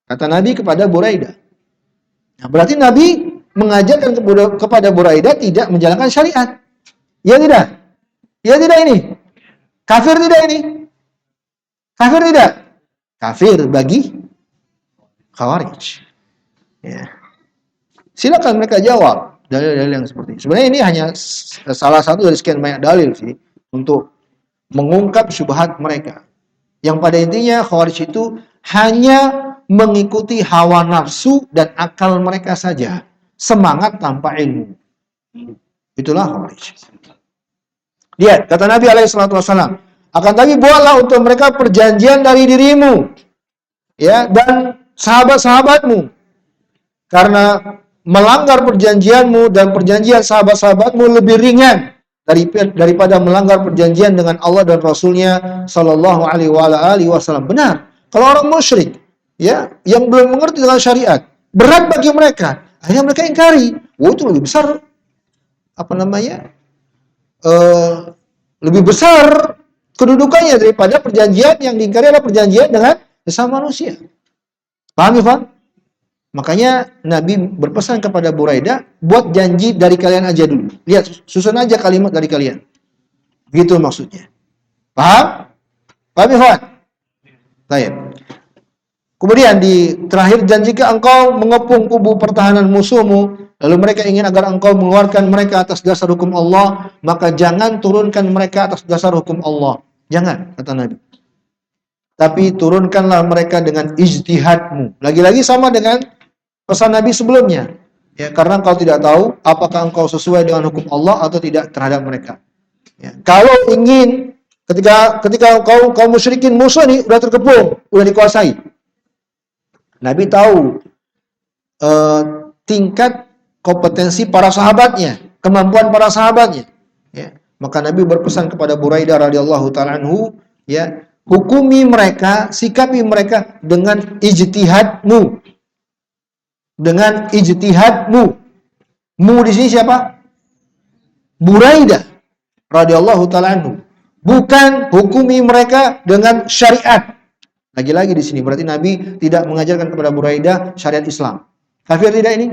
kata Nabi kepada Buraidah. Nah, berarti Nabi mengajarkan kepada Buraidah tidak menjalankan syariat. Ya tidak? Ya tidak ini? Kafir tidak ini? Kafir tidak? Kafir bagi Khawarij. Ya. Silakan mereka jawab dalil-dalil yang seperti ini. Sebenarnya ini hanya salah satu dari sekian banyak dalil sih untuk mengungkap syubhat mereka. Yang pada intinya Khawarij itu hanya mengikuti hawa nafsu dan akal mereka saja. Semangat tanpa ilmu. Itulah Khawarij. Lihat, kata Nabi SAW, Akan tapi buatlah untuk mereka perjanjian dari dirimu, ya, dan sahabat-sahabatmu. Karena melanggar perjanjianmu dan perjanjian sahabat-sahabatmu lebih ringan daripada melanggar perjanjian dengan Allah dan Rasulnya Sallallahu Alaihi Wasallam. Benar. Kalau orang musyrik, ya, yang belum mengerti dengan syariat, berat bagi mereka. Akhirnya mereka ingkari. Oh, itu lebih besar, lebih besar kedudukannya daripada perjanjian yang diingkari adalah perjanjian dengan sesama manusia. Paham ya, Pak? Makanya Nabi berpesan kepada Buraidah, buat janji dari kalian aja dulu. Lihat, susun aja kalimat dari kalian. Begitu maksudnya. Paham? Paham ya, Pak? Baik. Kemudian di terakhir, dan jika engkau mengepung kubu pertahanan musuhmu, lalu mereka ingin agar engkau mengeluarkan mereka atas dasar hukum Allah, maka jangan turunkan mereka atas dasar hukum Allah. Jangan, kata Nabi. Tapi turunkanlah mereka dengan ijtihadmu. Lagi-lagi sama dengan pesan Nabi sebelumnya. Ya, karena engkau tidak tahu apakah engkau sesuai dengan hukum Allah atau tidak terhadap mereka. Ya, kalau ingin ketika kaum musyrikin musuh ini udah terkepung, udah dikuasai. Nabi tahu tingkat kompetensi para sahabatnya, kemampuan para sahabatnya. Ya, maka Nabi berpesan kepada Buraidah radhiyallahu taala anhu, ya, hukumi mereka, sikapi mereka dengan ijtihadmu. Dengan ijtihadmu. Mu di sini siapa? Buraidah radhiyallahu taala anhu. Bukan hukumi mereka dengan syariat. Lagi-lagi di sini berarti Nabi tidak mengajarkan kepada Buraidah syariat Islam. Kafir tidak ini?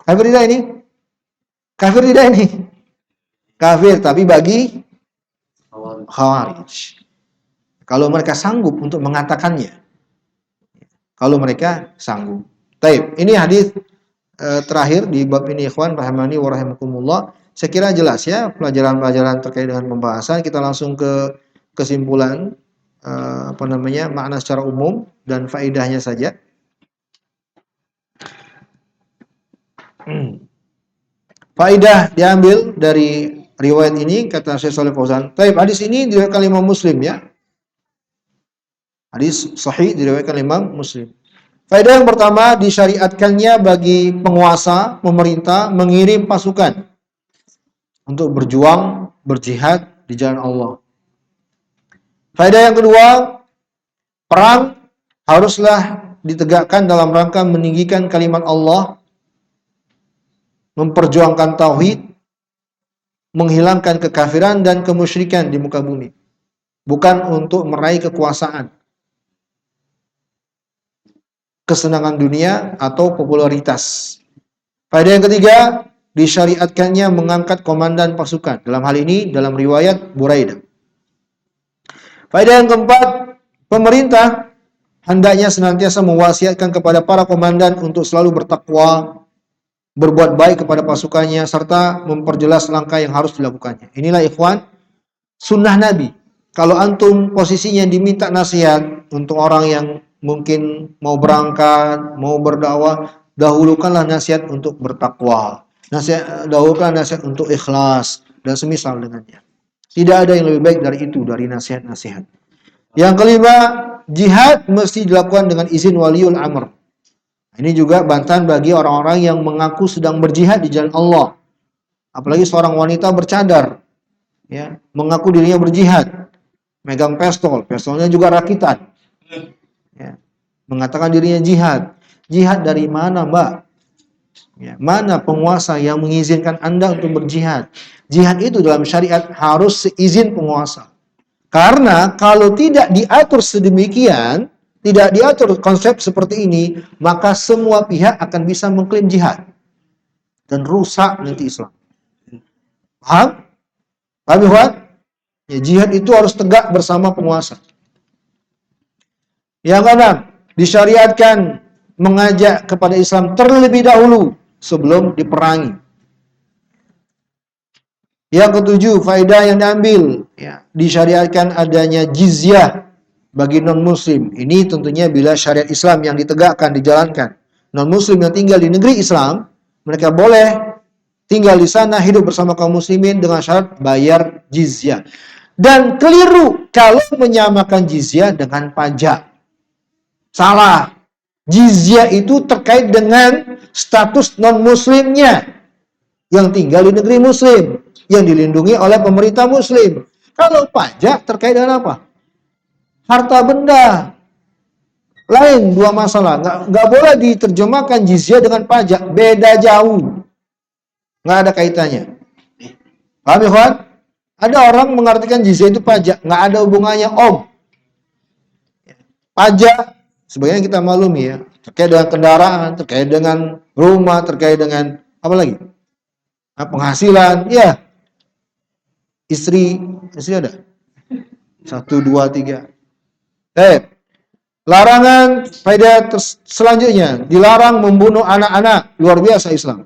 Kafir tidak ini? Kafir tidak ini? Kafir, tapi bagi Khawarij. Kalau mereka sanggup untuk mengatakannya. Kalau mereka sanggup. Baik, ini hadis terakhir di bab ini, ikhwan rahimani wa rahimakumullah. Saya kira jelas ya pelajaran-pelajaran terkait dengan pembahasan. Kita langsung ke kesimpulan makna secara umum dan faedahnya saja. Faedah diambil dari riwayat ini, kata Syekh Shalih Fauzan. Baik, hadis ini diriwayatkan Imam Muslim ya. Hadis sahih diriwayatkan Imam Muslim. Faedah yang pertama, disyariatkannya bagi penguasa, pemerintah mengirim pasukan untuk berjuang, berjihad di jalan Allah. Faedah yang kedua, perang haruslah ditegakkan dalam rangka meninggikan kalimat Allah, memperjuangkan tauhid, menghilangkan kekafiran dan kemusyrikan di muka bumi. Bukan untuk meraih kekuasaan, kesenangan dunia atau popularitas. Faedah yang ketiga, disyariatkannya mengangkat komandan pasukan. Dalam hal ini dalam riwayat Buraidah. Faedah yang keempat, pemerintah hendaknya senantiasa mewasiatkan kepada para komandan untuk selalu bertakwa, berbuat baik kepada pasukannya, serta memperjelas langkah yang harus dilakukannya. Inilah ikhwan, sunnah Nabi. Kalau antum posisinya diminta nasihat untuk orang yang mungkin mau berangkat, mau berdakwah, dahulukanlah nasihat untuk bertakwa. Dahulukanlah nasihat untuk ikhlas, dan semisal dengannya. Tidak ada yang lebih baik dari itu, dari nasihat-nasihat. Yang kelima, jihad mesti dilakukan dengan izin waliul amr. Ini juga bantahan bagi orang-orang yang mengaku sedang berjihad di jalan Allah. Apalagi seorang wanita bercadar, ya, mengaku dirinya berjihad, megang pistolnya juga rakitan, ya, mengatakan dirinya jihad. Jihad dari mana, Mbak? Ya, mana penguasa yang mengizinkan Anda untuk berjihad? Jihad itu dalam syariat harus seizin penguasa. Karena kalau tidak diatur sedemikian, tidak diatur konsep seperti ini, maka semua pihak akan bisa mengklaim jihad. Dan rusak nanti Islam. Paham? Paham ya? Ya, jihad itu harus tegak bersama penguasa. Yang keenam, disyariatkan mengajak kepada Islam terlebih dahulu sebelum diperangi. Yang ketujuh, faedah yang diambil, ya, disyariatkan adanya jizyah bagi non-muslim. Ini tentunya bila syariat Islam yang ditegakkan, dijalankan. Non-muslim yang tinggal di negeri Islam, mereka boleh tinggal di sana, hidup bersama kaum muslimin dengan syarat bayar jizyah. Dan keliru kalau menyamakan jizyah dengan pajak. Salah. Jizyah itu terkait dengan status non-muslimnya yang tinggal di negeri muslim, yang dilindungi oleh pemerintah muslim. Kalau pajak terkait dengan apa? Harta benda. Lain dua masalah. Nggak boleh diterjemahkan jizyah dengan pajak. Beda jauh. Nggak ada kaitannya. Paham ya, kawan? Ada orang mengartikan jizyah itu pajak. Nggak ada hubungannya, Om. Pajak, sebagian kita maklumi ya, terkait dengan kendaraan, terkait dengan rumah, terkait dengan apa lagi? Penghasilan, ya. Istri ada? 1, 2, 3. Larangan faedah selanjutnya, dilarang membunuh anak-anak. Luar biasa Islam.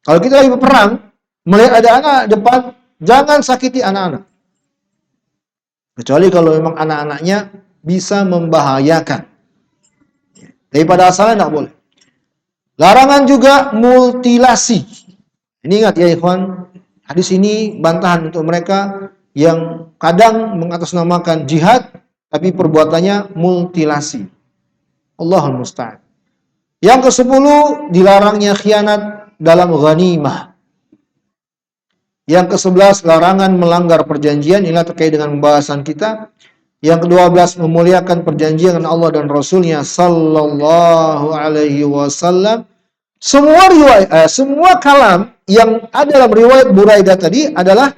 Kalau kita lagi berperang, melihat ada anak depan, jangan sakiti anak-anak. Kecuali kalau memang anak-anaknya bisa membahayakan. Tapi pada asalnya tidak boleh. Larangan juga mutilasi. Ini ingat ya ikhwan, hadis ini bantahan untuk mereka yang kadang mengatasnamakan jihad, tapi perbuatannya mutilasi. Allahul musta'an. Yang ke-10, dilarangnya khianat dalam ghanimah. Yang ke-11, larangan melanggar perjanjian. Inilah terkait dengan pembahasan kita. Yang ke-12, memuliakan perjanjian dengan Allah dan Rasulnya sallallahu alaihi wasallam. Semua riwayat, semua kalam yang ada dalam riwayat Buraidah tadi adalah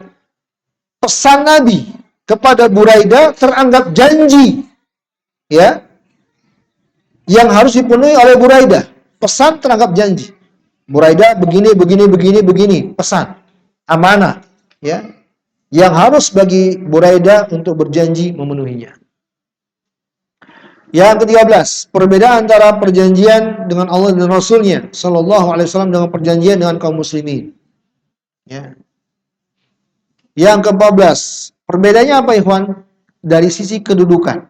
pesan Nabi kepada Buraidah, teranggap janji, ya, yang harus dipenuhi oleh Buraidah. Pesan teranggap janji. Buraidah begini, pesan amanah, ya, yang harus bagi Buraidah untuk berjanji memenuhinya. Yang ke-13, perbedaan antara perjanjian dengan Allah dan Rasulnya sallallahu alaihi wasallam dengan perjanjian dengan kaum muslimin. Ya. Yang ke-14, perbedaannya apa ikhwan? Dari sisi kedudukan.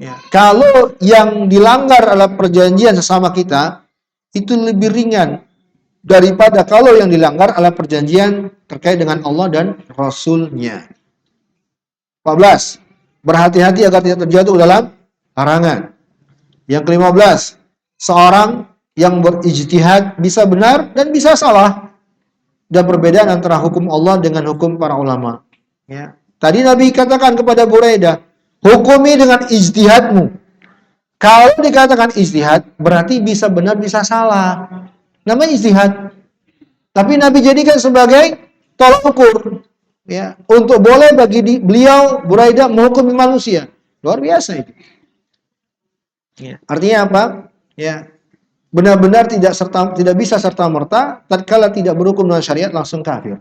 Ya. Kalau yang dilanggar adalah perjanjian sesama kita, itu lebih ringan daripada kalau yang dilanggar adalah perjanjian terkait dengan Allah dan Rasulnya. 14, berhati-hati agar tidak terjatuh dalam larangan. Yang ke-15, seorang yang berijtihad bisa benar dan bisa salah. Dan perbedaan antara hukum Allah dengan hukum para ulama. Ya. Tadi Nabi katakan kepada Buraidah, hukumi dengan ijtihadmu. Kalau dikatakan ijtihad, berarti bisa benar bisa salah. Namanya ijtihad. Tapi Nabi jadikan sebagai tolak ukur. Ya, untuk boleh bagi beliau Buraidah menghukumi manusia. Luar biasa itu. Ya. Artinya apa? Ya, benar-benar tidak bisa serta merta tatkala tidak berhukum dengan syariat langsung kafir.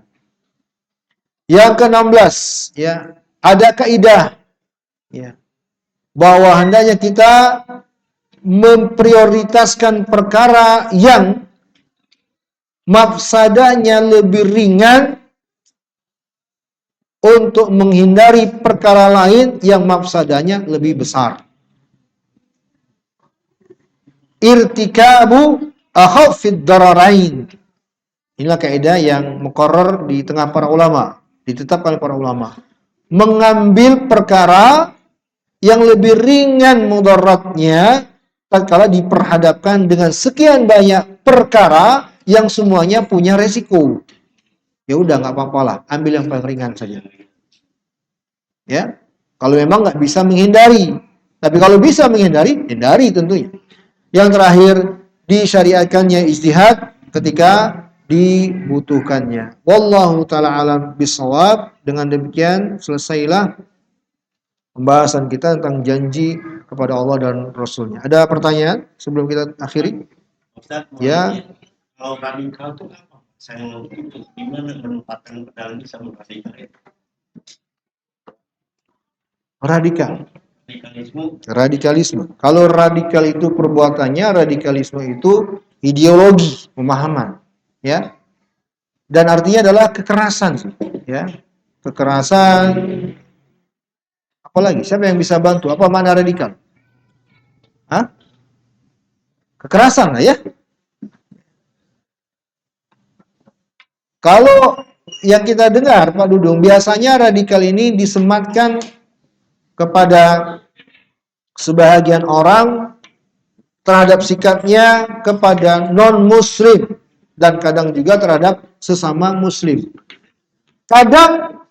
Yang ke-16, ya, ada kaidah, ya, bahwa hendaknya kita memprioritaskan perkara yang mafsadahnya lebih ringan untuk menghindari perkara lain yang mafsadahnya lebih besar. Irtikabu akhafid dararain. Inilah kaidah yang muqarrar di tengah para ulama, ditetapkan oleh para ulama. Mengambil perkara yang lebih ringan mudaratnya tatkala diperhadapkan dengan sekian banyak perkara yang semuanya punya resiko. Ya udah nggak apa-apalah, ambil yang paling ringan saja. Ya, kalau memang nggak bisa menghindari, tapi kalau bisa menghindari, hindari tentunya. Yang terakhir, disyariatkannya ijtihad ketika dibutuhkannya. Wallahu ta'ala alam bisawab. Dengan demikian selesailah pembahasan kita tentang janji kepada Allah dan Rasulnya. Ada pertanyaan sebelum kita akhiri? Ustaz, ya. Kalau radikal itu apa? Saya itu gimana menempatkan dalam bisa radikal itu? Radikal. Radikalisme. Kalau radikal itu perbuatannya, radikalisme itu ideologi, pemahaman, ya. Dan artinya adalah kekerasan, ya. Kekerasan. Apalagi siapa yang bisa bantu? Apa makna radikal? Hah? Kekerasan lah ya. Kalau yang kita dengar Pak Dudung, biasanya radikal ini disematkan kepada sebahagian orang terhadap sikapnya kepada non-muslim dan kadang juga terhadap sesama muslim. Kadang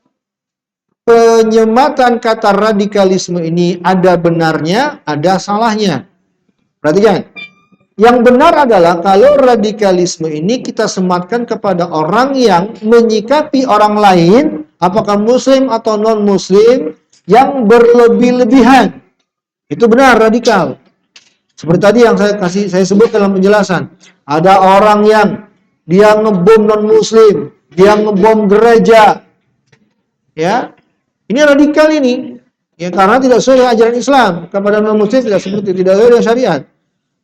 penyematan kata radikalisme ini ada benarnya, ada salahnya. Perhatikan. Yang benar adalah kalau radikalisme ini kita sematkan kepada orang yang menyikapi orang lain, apakah muslim atau non-muslim, yang berlebih-lebihan. Itu benar, radikal. Seperti tadi yang saya sebut dalam penjelasan. Ada orang yang dia ngebom non-muslim, dia ngebom gereja. Ya. Ini radikal ini. Ya, karena tidak sesuai dengan ajaran Islam. Kepada non-muslim tidak seperti, tidak sesuai dengan syariat.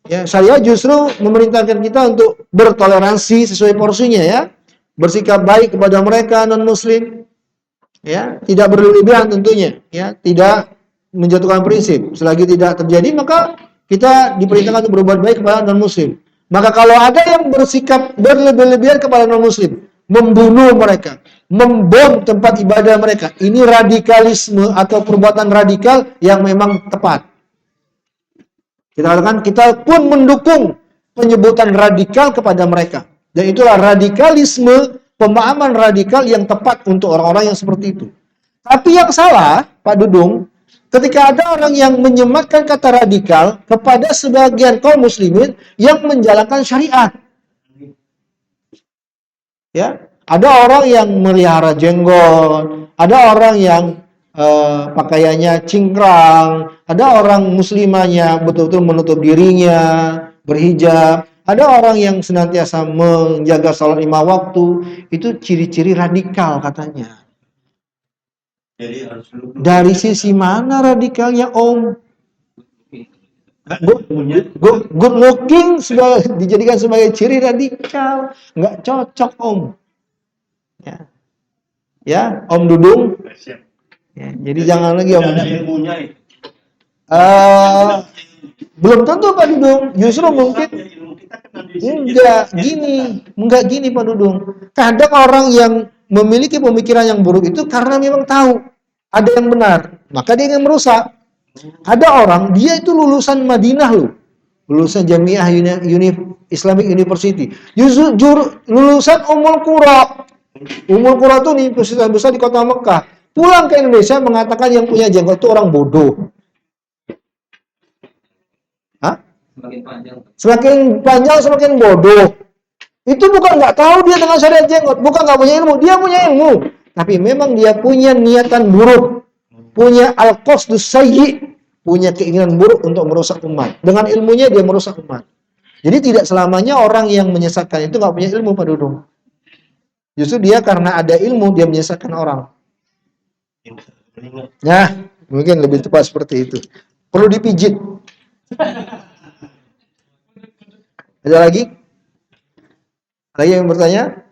Ya, syariat justru memerintahkan kita untuk bertoleransi sesuai porsinya ya. Bersikap baik kepada mereka non-muslim. Ya, tidak berlebihan tentunya, ya, tidak menjatuhkan prinsip. Selagi tidak terjadi maka kita diperintahkan untuk berbuat baik kepada non-muslim. Maka kalau ada yang bersikap berlebih-lebihan kepada non-muslim, membunuh mereka, membom tempat ibadah mereka, ini radikalisme atau perbuatan radikal yang memang tepat. Kita katakan kita pun mendukung penyebutan radikal kepada mereka. Dan itulah radikalisme, pemahaman radikal yang tepat untuk orang-orang yang seperti itu. Tapi yang salah, Pak Dudung, ketika ada orang yang menyematkan kata radikal kepada sebagian kaum muslimin yang menjalankan syariat. Ya, ada orang yang melihara jenggot, ada orang yang pakaiannya cingkrang, ada orang muslimahnya betul-betul menutup dirinya, berhijab, ada orang yang senantiasa menjaga salat 5 waktu, itu ciri-ciri radikal katanya. Jadi harus dari sisi mana radikalnya Om? Good looking sudah dijadikan sebagai ciri radikal, nggak cocok Om. Ya, Om Dudung. Ya, jadi jangan lagi Om. Belum tentu Pak Dudung. Justru mungkin enggak gini Pak Dudung. Kadang orang yang memiliki pemikiran yang buruk itu karena memang tahu ada yang benar, maka dia ingin merusak. Ada orang dia itu lulusan Madinah loh, lulusan Jamiah Islamic University, lulusan Ummul Qura. Ummul Qura itu universitas besar di kota Mekah. Pulang ke Indonesia mengatakan yang punya jenggot itu orang bodoh. Hah? Semakin panjang semakin bodoh. Itu bukan nggak tahu dia dengan syariat jenggot, bukan nggak punya ilmu, dia punya ilmu. Tapi memang dia punya niatan buruk, punya al-qasdus sayyi, punya keinginan buruk untuk merusak umat. Dengan ilmunya dia merusak umat. Jadi tidak selamanya orang yang menyesatkan itu nggak punya ilmu Pak Dudung. Justru dia karena ada ilmu dia menyesatkan orang. Nah, mungkin lebih tepat seperti itu. Perlu dipijit. Ada lagi? Lagi yang bertanya?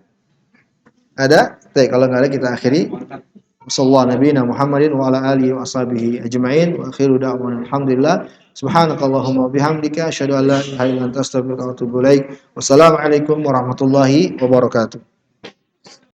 Ada? Baik, kalau nggak ada kita akhiri. Sallallahu nabiyina Muhammadin wa ala alihi wa ashabihi ajma'in wa akhiru da'wana alhamdulillah. Subhanakallahumma bihamdika asyhadu an la ilaha illa anta astaghfiruka wa atubu ilaik. Wassalamualaikum warahmatullahi wabarakatuh.